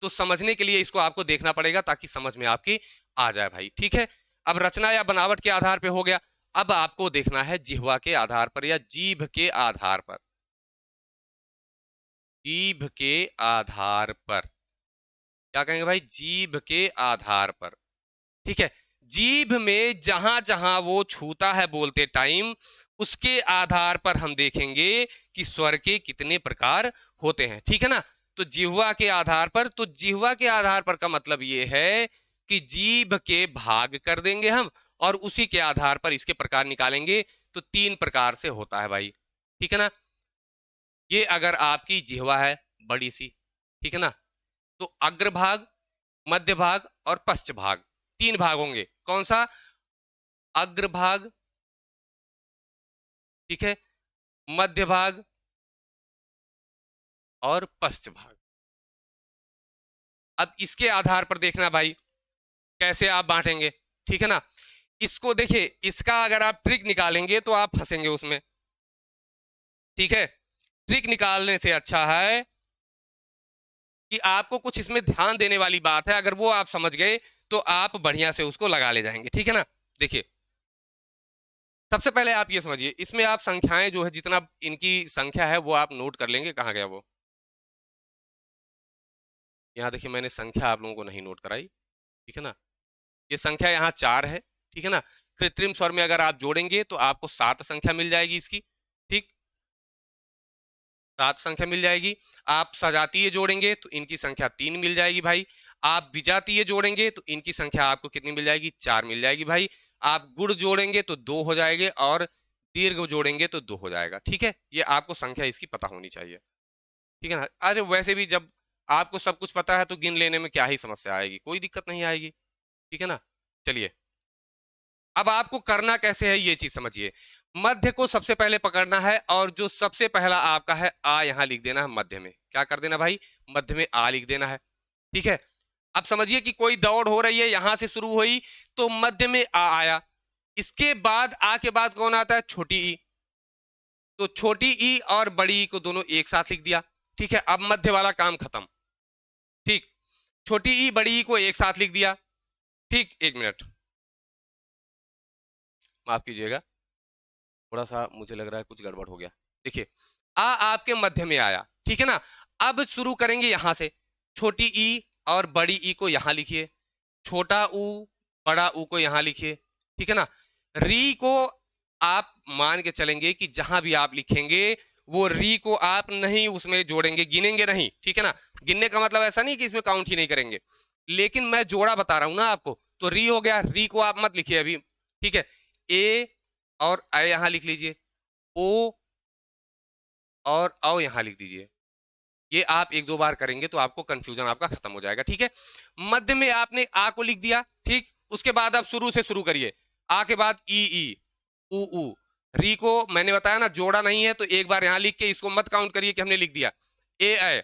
तो समझने के लिए इसको आपको देखना पड़ेगा, ताकि समझ में आपकी आ जाए भाई। ठीक है, अब रचना या बनावट के आधार पे हो गया। अब आपको देखना है जिह्वा के आधार पर या जीभ के आधार पर। जीभ के आधार पर क्या कहेंगे भाई? जीभ के आधार पर। ठीक है, जीभ में जहां जहां वो छूता है बोलते टाइम, उसके आधार पर हम देखेंगे कि स्वर के कितने प्रकार होते हैं। ठीक है ना, तो जिह्वा के आधार पर, तो जिह्वा के आधार पर का मतलब ये है कि जीभ के भाग कर देंगे हम, और उसी के आधार पर इसके प्रकार निकालेंगे। तो 3 प्रकार से होता है भाई। ठीक है ना, ये अगर आपकी जिह्वा है बड़ी सी, ठीक है ना, तो अग्रभाग, मध्य भाग और पश्च भाग, 3 भाग होंगे। कौन सा? अग्रभाग, ठीक है, मध्य भाग और पश्च भाग। अब इसके आधार पर देखना भाई कैसे आप बांटेंगे। ठीक है ना, इसको देखिए, इसका अगर आप ट्रिक निकालेंगे तो आप फंसेंगे उसमें। ठीक है, ट्रिक निकालने से अच्छा है कि आपको कुछ इसमें ध्यान देने वाली बात है, अगर वो आप समझ गए तो आप बढ़िया से उसको लगा ले जाएंगे। ठीक है ना, देखिए, सबसे पहले आप ये समझिए, इसमें आप संख्याएं जो है, जितना इनकी संख्या है वो आप नोट कर लेंगे। कहाँ गया वो? यहाँ देखिए, मैंने संख्या आप लोगों को नहीं नोट कराई। ठीक है ना, ये संख्या यहाँ 4 है। ठीक है ना, कृत्रिम स्वर में अगर आप जोड़ेंगे तो आपको 7 संख्या मिल जाएगी इसकी। ठीक, 7 संख्या मिल जाएगी। आप सजातीय जोड़ेंगे तो इनकी संख्या 3 मिल जाएगी भाई। आप विजातीय जोड़ेंगे तो इनकी संख्या आपको कितनी मिल जाएगी? 4 मिल जाएगी भाई। आप गुण जोड़ेंगे तो 2 हो जाएंगे, और दीर्घ जोड़ेंगे तो 2 हो जाएगा। ठीक है, ये आपको संख्या इसकी पता होनी चाहिए। ठीक है ना, अरे वैसे भी जब आपको सब कुछ पता है तो गिन लेने में क्या ही समस्या आएगी, कोई दिक्कत नहीं आएगी। ठीक है ना, चलिए, अब आपको करना कैसे है ये चीज समझिए। मध्य को सबसे पहले पकड़ना है, और जो सबसे पहला आपका है आ, यहां लिख देना है मध्य में। क्या कर देना भाई? मध्य में आ लिख देना है। ठीक है, अब समझिए कि कोई दौड़ हो रही है, यहां से शुरू हुई तो मध्य में आ आया। इसके बाद आ के बाद कौन आता है? छोटी ई। तो छोटी ई और बड़ी ई को दोनों एक साथ लिख दिया। ठीक है, अब मध्य वाला काम खत्म। ठीक, छोटी ई बड़ी ई को एक साथ लिख दिया। ठीक, एक मिनट माफ कीजिएगा, थोड़ा सा मुझे लग रहा है कुछ गड़बड़ हो गया। देखिए, आ आपके मध्य में आया। ठीक है ना, अब शुरू करेंगे यहां से। छोटी ई और बड़ी ई को यहां लिखिए, छोटा ऊ बड़ा ऊ को यहां लिखिए। ठीक है ना, री को आप मान के चलेंगे कि जहां भी आप लिखेंगे वो री को आप नहीं उसमें जोड़ेंगे, गिनेंगे नहीं। ठीक है ना, गिनने का मतलब ऐसा नहीं कि इसमें काउंट ही नहीं करेंगे, लेकिन मैं जोड़ा बता रहा हूं ना आपको। तो री हो गया, री को आप मत लिखिए अभी। ठीक है, ए और अ यहां लिख लीजिए, ओ और औ यहां लिख दीजिए। ये आप 1-2 बार करेंगे तो आपको कंफ्यूजन आपका खत्म हो जाएगा। ठीक है, मध्य में आपने आ को लिख दिया। ठीक, उसके बाद आप शुरू से शुरू करिए। आ के बाद ई ई, उ उ, री को मैंने बताया ना जोड़ा नहीं है, तो एक बार यहां लिख के इसको मत काउंट करिए कि हमने लिख दिया। ए ऐ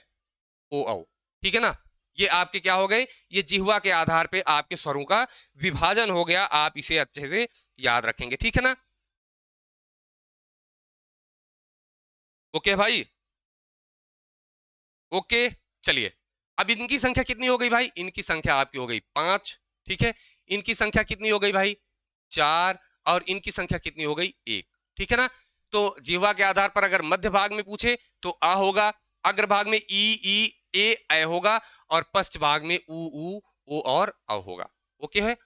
ओ औ। ठीक है ना, ये आपके क्या हो गए? ये जिह्वा के आधार पे आपके स्वरों का विभाजन हो गया। आप इसे अच्छे से याद रखेंगे। ठीक है ना, ओके भाई, ओके, चलिए अब इनकी संख्या कितनी हो गई भाई? इनकी संख्या आपकी हो गई 5, ठीक है। इनकी संख्या कितनी हो गई भाई? 4, और इनकी संख्या कितनी हो गई? 1, ठीक है ना। तो जिह्वा के आधार पर अगर मध्य भाग में पूछे तो आ होगा, अग्रभाग में ई ए होगा, और पश्च भाग में उ ओ और औ होगा। ओके है,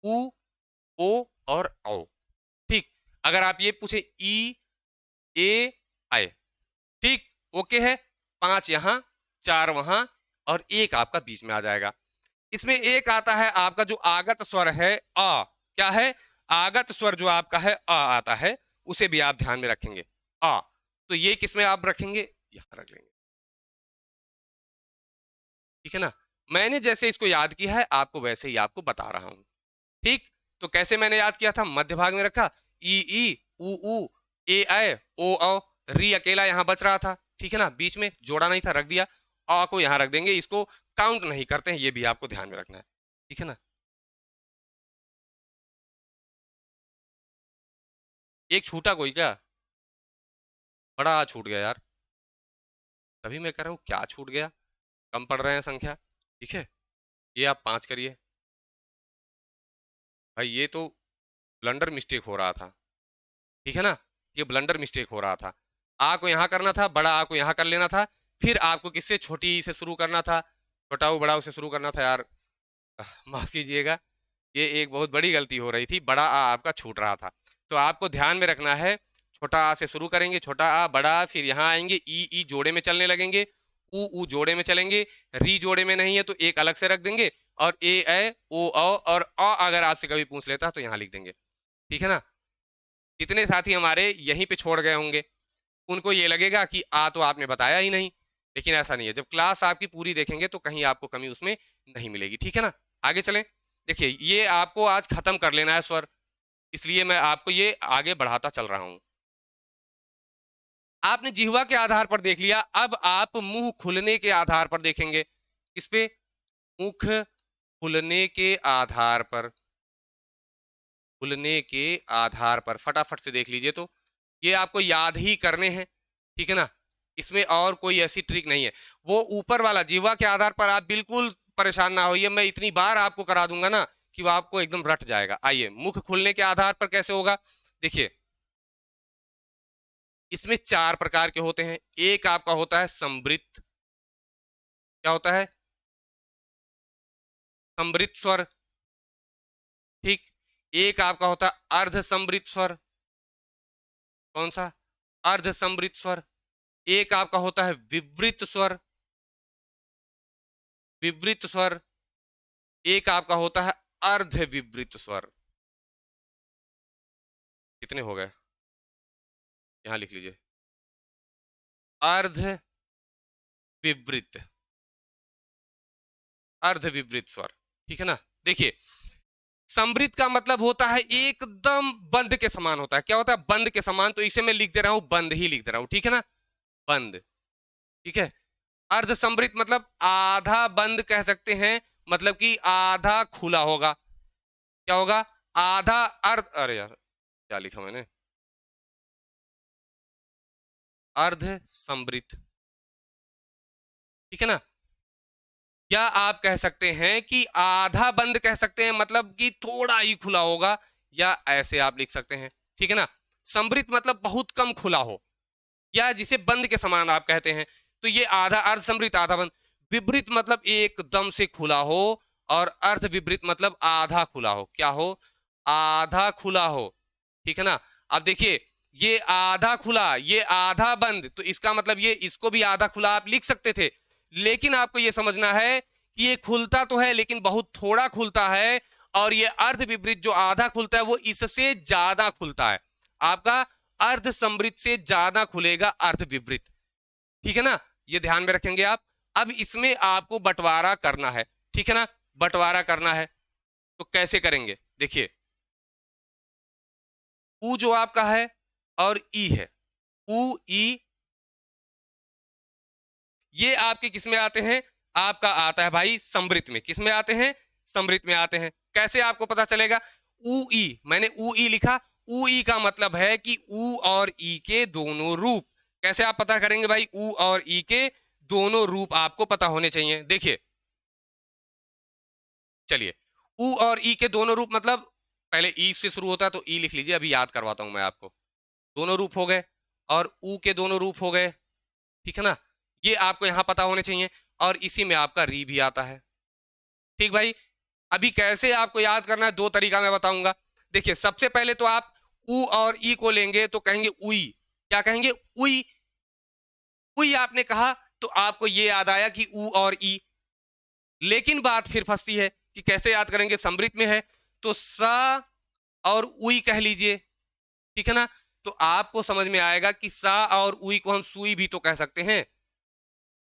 उ ओ और औ, ठीक। अगर आप ये पूछे ई ए आए, ठीक, ओके है। 5 यहां, 4 वहां, और 1 आपका बीच में आ जाएगा। इसमें एक आता है आपका जो आगत स्वर है आ, क्या है? आगत स्वर जो आपका है आ आता है, उसे भी आप ध्यान में रखेंगे, आ। तो ये किसमें आप रखेंगे? यहां रख लेंगे, ठीक है ना। मैंने जैसे इसको याद किया है, आपको वैसे ही आपको बता रहा हूं, ठीक। तो कैसे मैंने याद किया था? मध्य भाग में रखा, ई उ ए ओ औ, री अकेला यहां बच रहा था, ठीक है ना, बीच में जोड़ा नहीं था, रख दिया। आ को यहां रख देंगे, इसको काउंट नहीं करते हैं, ये भी आपको ध्यान में रखना है, ठीक है ना। एक छूटा कोई क्या? बड़ा छूट गया यार, तभी मैं कह रहा हूं क्या छूट गया, कम पड़ रहे हैं संख्या, ठीक है। ये आप 5 करिए भाई, ये तो ब्लंडर मिस्टेक हो रहा था, ठीक है ना। ये ब्लंडर मिस्टेक हो रहा था। आ को यहां करना था, बड़ा आ को यहां कर लेना था, फिर आपको किससे? छोटी से शुरू करना था, छोटा ऊ बड़ा ऊ से शुरू करना था यार। माफ कीजिएगा, ये एक बहुत बड़ी गलती हो रही थी, बड़ा आ आपका छूट रहा था। तो आपको ध्यान में रखना है, छोटा आ से शुरू करेंगे, छोटा आ बड़ा आ, फिर यहाँ आएंगे, ई जोड़े में चलने लगेंगे, ऊ जोड़े में चलेंगे, री जोड़े में नहीं है तो एक अलग से रख देंगे, और ए ओ और अ अगर आपसे कभी पूछ लेता तो यहाँ लिख देंगे, ठीक है ना। जितने साथी हमारे यहीं पे छोड़ गए होंगे, उनको ये लगेगा कि आ तो आपने बताया ही नहीं, लेकिन ऐसा नहीं है। जब क्लास आपकी पूरी देखेंगे तो कहीं आपको कमी उसमें नहीं मिलेगी, ठीक है ना। आगे चलें, देखिए ये आपको आज खत्म कर लेना है स्वर, इसलिए मैं आपको ये आगे बढ़ाता चल रहा हूं। आपने जिह्वा के आधार पर देख लिया, अब आप मुंह खुलने के आधार पर देखेंगे। इस पे मुख खुलने के आधार पर, खुलने के आधार पर फटाफट से देख लीजिए। तो ये आपको याद ही करने हैं, ठीक है ना, इसमें और कोई ऐसी ट्रिक नहीं है। वो ऊपर वाला जिह्वा के आधार पर आप बिल्कुल परेशान ना होइए, मैं इतनी बार आपको करा दूंगा ना कि वो आपको एकदम रट जाएगा। आइए, मुख खुलने के आधार पर कैसे होगा, देखिए इसमें 4 प्रकार के होते हैं। एक आपका होता है समृद्ध, क्या होता है? समृद्ध स्वर, ठीक। एक आपका होता है अर्ध समृद्ध स्वर, कौन सा? अर्ध समृद्ध स्वर। एक आपका होता है विवृत स्वर, विवृत स्वर। एक आपका होता है अर्ध विवृत स्वर। कितने हो गए? यहां लिख लीजिए, अर्ध विवृत, अर्ध विवृत स्वर, ठीक है ना। देखिए समृद्ध का मतलब होता है एकदम बंद के समान होता है। क्या होता है? बंद के समान। तो इसे मैं लिख दे रहा हूं, बंद ही लिख दे रहा हूं, ठीक है ना, बंद, ठीक है। अर्ध समृद्ध मतलब आधा बंद कह सकते हैं, मतलब कि आधा खुला होगा। क्या होगा? आधा अर्ध, अरे यार क्या लिखा मैंने, अर्ध समृद्ध, ठीक है ना। या आप कह सकते हैं कि आधा बंद कह सकते हैं, मतलब कि थोड़ा ही खुला होगा, या ऐसे आप लिख सकते हैं, ठीक है ना। समृद्ध मतलब बहुत कम खुला हो, या जिसे बंद के समान आप कहते हैं। तो ये आधा, अर्ध समृद्ध आधा बंद। विवृत मतलब एकदम से खुला हो, और अर्ध विवृत मतलब आधा खुला हो। क्या हो? आधा खुला हो, ठीक है ना। अब देखिए ये आधा खुला, ये आधा बंद, तो इसका मतलब ये इसको भी आधा खुला आप लिख सकते थे, लेकिन आपको ये समझना है कि ये खुलता तो है लेकिन बहुत थोड़ा खुलता है, और ये अर्ध विपरीत जो आधा खुलता है वो इससे ज्यादा खुलता है। आपका अर्ध समृद्ध से ज्यादा खुलेगा अर्ध विपरीत, ठीक है ना। ये ध्यान में रखेंगे आप। अब इसमें आपको बंटवारा करना है, ठीक है ना, बंटवारा करना है। तो कैसे करेंगे? देखिए ऊ जो आपका है और ई है, ऊ ई, ये आपके किस में आते हैं? आपका आता है भाई समृद्ध में। किस में आते हैं? समृद्ध में आते हैं। कैसे आपको पता चलेगा? ऊ ई, मैंने ऊ ई लिखा, ऊ ई का मतलब है कि ऊ और ई के दोनों रूप। कैसे आप पता करेंगे भाई ऊ और ई के दोनों रूप आपको पता होने चाहिए। देखिए, चलिए, उ और ई के दोनों रूप मतलब पहले ई से शुरू होता है तो ई लिख लीजिए, अभी याद करवाता हूं मैं आपको। दोनों रूप हो गए, और उ के दोनों रूप हो गए, ठीक है ना। ये आपको यहां पता होने चाहिए, और इसी में आपका री भी आता है। ठीक भाई, अभी कैसे आपको याद करना है, दो तरीका मैं बताऊंगा। देखिए, सबसे पहले तो आप उ और ई को लेंगे तो कहेंगे उई। क्या कहेंगे? उई। उई आपने कहा तो आपको ये याद आया कि उ और ई। लेकिन बात फिर फंसती है कि कैसे याद करेंगे, समृत में है तो सा और उई कह लीजिए, ठीक है ना। तो आपको समझ में आएगा कि सा और उई को हम सुई भी तो कह सकते हैं,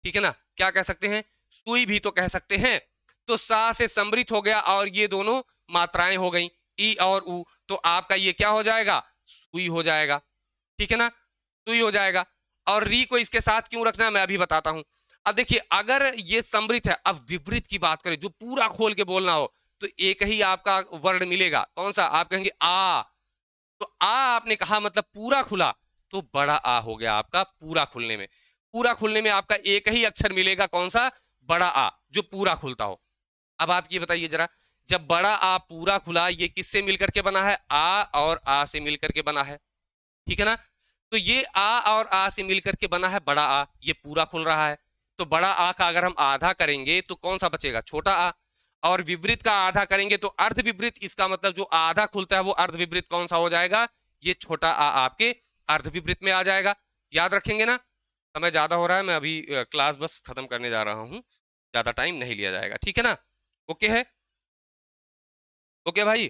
ठीक है ना। क्या कह सकते हैं? सुई भी तो कह सकते हैं। तो सा से समृत हो गया, और ये दोनों मात्राएं हो गई, ई और उ। तो आपका ये क्या हो जाएगा? सुई हो जाएगा, ठीक है ना, सुई हो जाएगा। और री को इसके साथ क्यों रखना है मैं अभी बताता हूं। अब देखिए, अगर ये समृत है, अब विपरीत की बात करें, जो पूरा खोल के बोलना हो, तो एक ही आपका वर्ड मिलेगा। कौन सा? आप कहेंगे आ। तो आ आपने कहा मतलब पूरा खुला, तो बड़ा आ हो गया आपका पूरा खुलने में। पूरा खुलने में आपका एक ही अक्षर मिलेगा, कौन सा? बड़ा आ, जो पूरा खुलता हो। अब आप ये बताइए जरा, जब बड़ा आ पूरा खुला, ये किससे मिलकर के बना है? आ और आ से मिलकर के बना है, ठीक है ना। तो ये आ और आ से मिलकर के बना है बड़ा आ, ये पूरा खुल रहा है। तो बड़ा आ का अगर हम आधा करेंगे तो कौन सा बचेगा? छोटा आ। और विपरीत का आधा करेंगे तो अर्ध विपरीत, इसका मतलब जो आधा खुलता है वो अर्ध विपरीत कौन सा हो जाएगा? ये छोटा आ आपके अर्ध विपरीत में आ जाएगा। याद रखेंगे ना। समय ज्यादा हो रहा है, मैं अभी क्लास बस खत्म करने जा रहा हूँ, ज्यादा टाइम नहीं लिया जाएगा, ठीक है ना। ओके है? ओके भाई,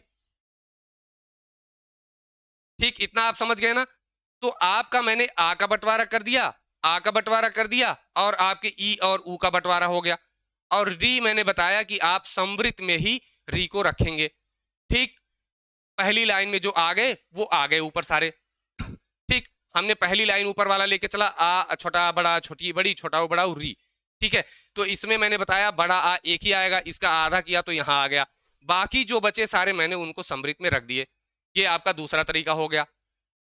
ठीक, इतना आप समझ गए ना। तो आपका मैंने आ का बंटवारा कर दिया, आ का बंटवारा कर दिया, और आपके ई और ऊ का बंटवारा हो गया। और री मैंने बताया कि आप समवृत में ही री को रखेंगे। ठीक, पहली लाइन में जो आ गए वो आ गए ऊपर सारे। ठीक, हमने पहली लाइन ऊपर वाला लेके चला, आ छोटा बड़ा छोटी बड़ी छोटा बड़ा री। ठीक है, तो इसमें मैंने बताया बड़ा आ एक ही आएगा, इसका आधा किया तो यहां आ गया। बाकी जो बचे सारे मैंने उनको समृत में रख दिए। ये आपका दूसरा तरीका हो गया।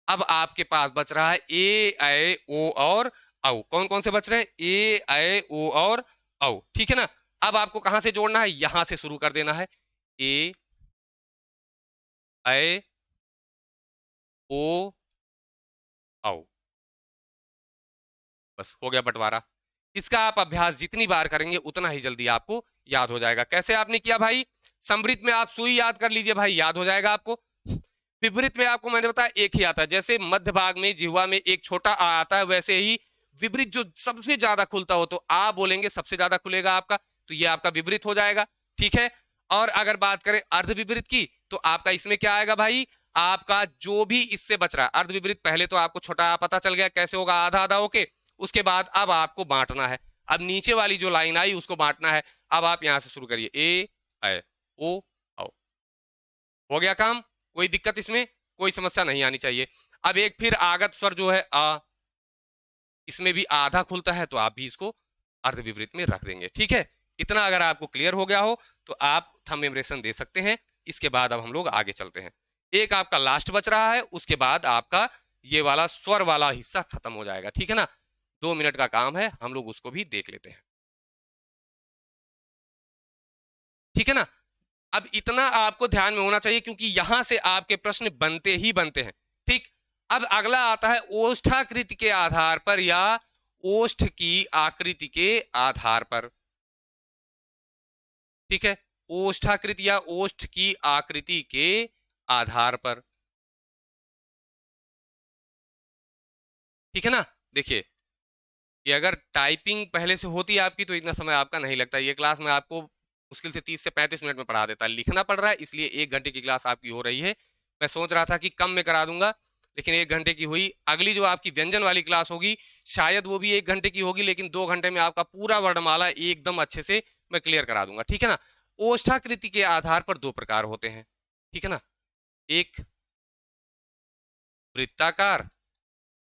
अब आपके पास बच रहा है ए, ऐ, ओ और औ। कौन कौन से बच रहे हैं? ए, ऐ, ओ और औ, ठीक है ना। अब आपको कहां से जोड़ना है? यहां से शुरू कर देना है। ए, ऐ, ओ, औ। बस हो गया बंटवारा। इसका आप अभ्यास जितनी बार करेंगे उतना ही जल्दी आपको याद हो जाएगा। कैसे आपने किया भाई? समृत में आप सुई याद कर लीजिए भाई, याद हो जाएगा आपको। विपरीत में आपको मैंने बताया एक ही आता है। जैसे मध्य भाग में जिह्वा में एक छोटा आ आता है, वैसे ही विपरीत जो सबसे ज्यादा खुलता हो, तो आ बोलेंगे सबसे ज्यादा खुलेगा आपका, तो ये आपका विपरीत हो जाएगा, ठीक है। और अगर बात करें अर्ध विपरीत की, तो आपका इसमें क्या आएगा भाई? आपका जो भी इससे बच रहा है अर्ध विपरीत, पहले तो आपको छोटा आ पता चल गया कैसे होगा, आधा आधा होके। उसके बाद अब आपको बांटना है। अब नीचे वाली जो लाइन आई उसको बांटना है। अब आप यहां से शुरू करिए, ए, ऐ, ओ, औ। हो गया काम। कोई दिक्कत इसमें? कोई समस्या नहीं आनी चाहिए। अब एक फिर आगत स्वर जो है आ, इसमें भी आधा खुलता है, तो आप भी इसको अर्ध विपरीत में रख देंगे, ठीक है। इतना अगर आपको क्लियर हो गया हो तो आप थंब इम्प्रेशन दे सकते हैं। इसके बाद अब हम लोग आगे चलते हैं। एक आपका लास्ट बच रहा है, उसके बाद आपका ये वाला स्वर वाला हिस्सा खत्म हो जाएगा, ठीक है ना। 2 मिनट का काम है, हम लोग उसको भी देख लेते हैं, ठीक है ना। अब इतना आपको ध्यान में होना चाहिए, क्योंकि यहां से आपके प्रश्न बनते ही बनते हैं, ठीक। अब अगला आता है ओष्ठाकृति के आधार पर या ओष्ठ की आकृति के आधार पर, ठीक है। ओष्ठाकृति या ओष्ठ की आकृति के आधार पर, ठीक है ना। देखिए, ये अगर टाइपिंग पहले से होती आपकी तो इतना समय आपका नहीं लगता। ये क्लास में आपको मुश्किल से 30 से 35 मिनट में पढ़ा देता। लिखना पड़ रहा है, इसलिए 1 घंटे की क्लास आपकी हो रही है। मैं सोच रहा था कि कम में करा दूंगा, लेकिन 1 घंटे की हुई। अगली जो आपकी व्यंजन वाली क्लास होगी, शायद वो भी 1 घंटे की होगी, लेकिन 2 घंटे में आपका पूरा वर्णमाला एकदम अच्छे से मैं क्लियर करा दूंगा, ठीक है ना। ओष्ठाकृति के आधार पर 2 प्रकार होते हैं, ठीक है ना। एक वृत्ताकार,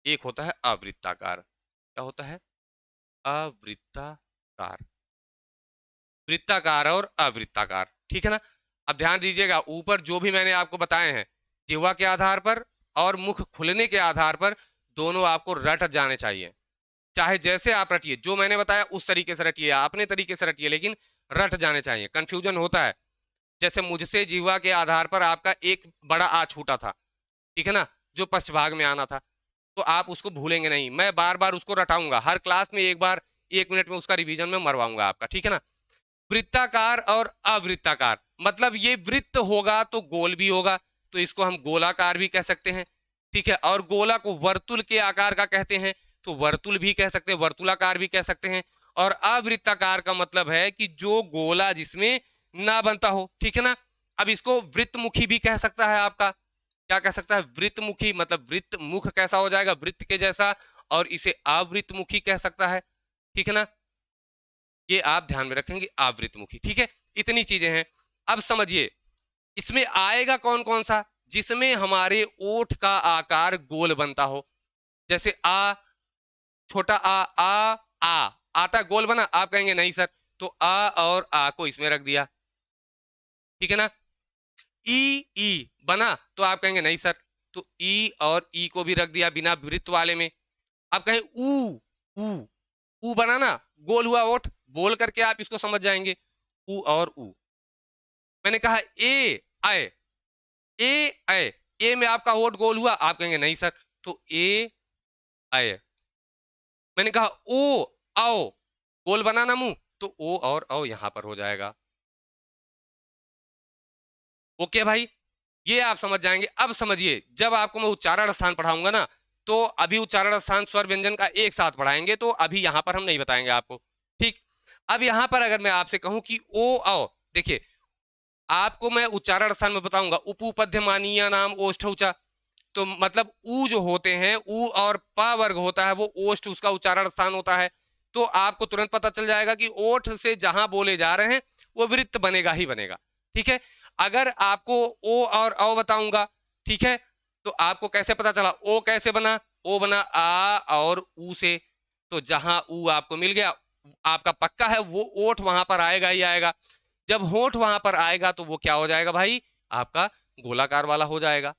एक होता है अवृत्ताकार। क्या होता है? अवृत्ताकार। वृत्ताकार और अवृत्ताकार, ठीक है ना। अब ध्यान दीजिएगा, ऊपर जो भी मैंने आपको बताए हैं, जिह्वा के आधार पर और मुख खुलने के आधार पर, दोनों आपको रट जाने चाहिए। चाहे जैसे आप रटिए, जो मैंने बताया उस तरीके से रटिए, अपने तरीके से रटिए, लेकिन रट जाने चाहिए। कंफ्यूजन होता है, जैसे मुझसे जीवा के आधार पर आपका एक बड़ा आ छूटा था, ठीक है ना, जो पश्च भाग में आना था, तो आप उसको भूलेंगे नहीं। मैं बार बार उसको रटाऊंगा, हर क्लास में एक बार 1 मिनट में उसका रिवीजन में मरवाऊंगा आपका, ठीक है ना। वृत्ताकार और अवृत्ताकार, मतलब ये वृत्त होगा तो गोल भी होगा, तो इसको हम गोलाकार भी कह सकते हैं, ठीक है। और गोला को वर्तुल के आकार का कहते हैं, तो वर्तुल भी कह सकते हैं, वर्तुलाकार भी कह सकते हैं। और अवृत्ताकार का मतलब है कि जो गोला जिसमें ना बनता हो, ठीक है ना। अब इसको वृत्तमुखी भी कह सकता है आपका, क्या कह सकता है, वृत्तमुखी, मतलब वृत्त मुख कैसा हो जाएगा, वृत्त के जैसा, और इसे आवृत्तमुखी कह सकता है, ठीक है ना। ये आप ध्यान में रखेंगे, आवृत्तमुखी, ठीक है। इतनी चीजें हैं। अब समझिए इसमें आएगा कौन कौन सा, जिसमें हमारे ओठ का आकार गोल बनता हो, जैसे आ, छोटा आ आता गोल बना, आप कहेंगे नहीं सर, तो आ और आ को इसमें रख दिया, ठीक है ना। ई बना, तो आप कहेंगे नहीं सर, तो ई और ई को भी रख दिया बिना वृत्त वाले में। आप कहें ऊ ऊ बना ना, गोल हुआ ओठ, बोल करके आप इसको समझ जाएंगे, ऊ और ऊ। मैंने कहा ए आए, ए में आपका ओठ गोल हुआ, आप कहेंगे नहीं सर, तो ए आए। मैंने कहा ओ आओ, गोल बना ना मुंह, तो ओ और आओ यहां पर हो जाएगा। ओके भाई, ये आप समझ जाएंगे। अब समझिए, जब आपको मैं उच्चारण स्थान पढ़ाऊंगा ना, तो अभी उच्चारण स्थान स्वर व्यंजन का एक साथ पढ़ाएंगे, तो अभी यहां पर हम नहीं बताएंगे आपको, ठीक। अब यहां पर अगर मैं आपसे कहूं कि ओ आओ, देखिए आपको मैं उच्चारण स्थान में बताऊंगा, उपपद्यमानीय नाम ओष्ठ ऊंचा, तो मतलब ऊ जो होते हैं, ऊ और पा वर्ग होता है, वो ओष्ठ उसका उच्चारण स्थान होता है। तो आपको तुरंत पता चल जाएगा कि ओठ से जहां बोले जा रहे हैं वो वृत्त बनेगा ही बनेगा, ठीक है। अगर आपको ओ और औ बताऊंगा, ठीक है, तो आपको कैसे पता चला, ओ कैसे बना, ओ बना आ और ऊ से, तो जहां ऊ आपको मिल गया, आपका पक्का है वो ओठ वहां पर आएगा ही आएगा। जब होठ वहां पर आएगा तो वो क्या हो जाएगा भाई, आपका गोलाकार वाला हो जाएगा,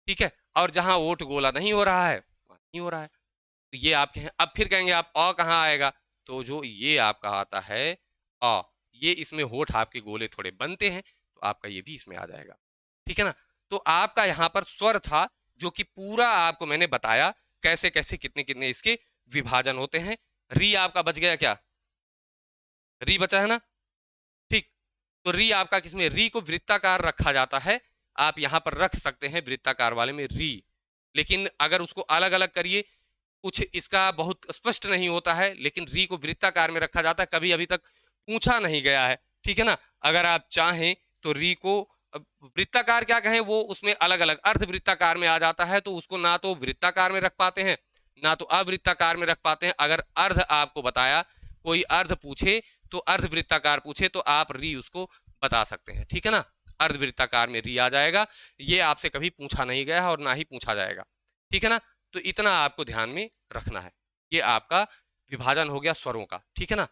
ठीक है। और जहां ओठ गोला नहीं हो रहा है, नहीं हो रहा है, तो ये आपके हैं। अब फिर कहेंगे आप अ कहाँ आएगा, तो जो ये आपका आता है अ, ये इसमें होठ आपके गोले थोड़े बनते हैं, तो आपका ये भी इसमें आ जाएगा, ठीक है ना। तो आपका यहाँ पर स्वर था, जो कि पूरा आपको मैंने बताया कैसे कैसे कितने कितने इसके विभाजन होते हैं। री आपका बच गया क्या, री बचा है ना, ठीक। तो री आपका किसमें, री को वृत्ताकार रखा जाता है, आप यहां पर रख सकते हैं वृत्ताकार वाले में री, लेकिन अगर उसको अलग अलग करिए, कुछ इसका बहुत स्पष्ट नहीं होता है, लेकिन री को वृत्ताकार में रखा जाता है, कभी अभी तक पूछा नहीं गया है, ठीक है ना। अगर आप चाहें तो री को वृत्ताकार क्या कहें, वो उसमें अलग अलग अर्ध वृत्ताकार में आ जाता है, तो उसको ना तो वृत्ताकार में रख पाते हैं, ना तो अवृत्ताकार में रख पाते हैं। अगर अर्ध आपको बताया, कोई अर्ध पूछे, तो अर्धवृत्ताकार पूछे, तो आप री उसको बता सकते हैं, ठीक है ना। अर्धवृत्ताकार में री आ जाएगा, ये आपसे कभी पूछा नहीं गया है और ना ही पूछा जाएगा, ठीक है ना। तो इतना आपको ध्यान में रखना है। ये आपका विभाजन हो गया स्वरों का, ठीक है ना।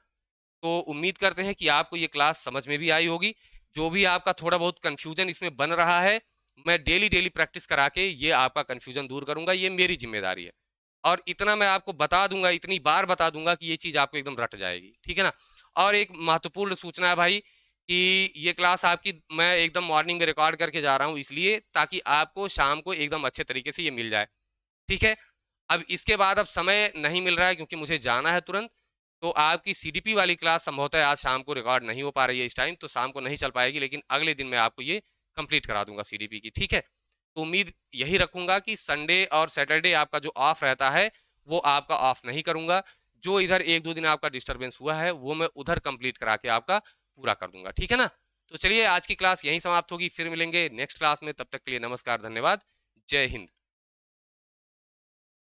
तो उम्मीद करते हैं कि आपको ये क्लास समझ में भी आई होगी। जो भी आपका थोड़ा बहुत कंफ्यूजन इसमें बन रहा है, मैं डेली डेली प्रैक्टिस करा के ये आपका कंफ्यूजन दूर करूंगा, ये मेरी जिम्मेदारी है। और इतना मैं आपको बता दूंगा, इतनी बार बता दूंगा कि ये चीज आपको एकदम रट जाएगी, ठीक है ना। और एक महत्वपूर्ण सूचना है भाई, कि ये क्लास आपकी मैं एकदम मॉर्निंग में रिकॉर्ड करके जा रहा हूँ, इसलिए ताकि आपको शाम को एकदम अच्छे तरीके से ये मिल जाए, ठीक है। अब इसके बाद अब समय नहीं मिल रहा है क्योंकि मुझे जाना है तुरंत, तो आपकी सीडीपी वाली क्लास संभवतः आज शाम को रिकॉर्ड नहीं हो पा रही है इस टाइम, तो शाम को नहीं चल पाएगी, लेकिन अगले दिन मैं आपको ये कंप्लीट करा दूंगा सीडीपी की, ठीक है। तो उम्मीद यही रखूंगा कि संडे और सैटरडे आपका जो ऑफ रहता है वो आपका ऑफ नहीं करूंगा, जो इधर 1-2 दिन आपका डिस्टर्बेंस हुआ है वो मैं उधर कंप्लीट करा के आपका पूरा कर दूंगा, ठीक है ना। तो चलिए आज की क्लास यहीं समाप्त होगी, फिर मिलेंगे नेक्स्ट क्लास में, तब तक के लिए नमस्कार, धन्यवाद, जय हिंद।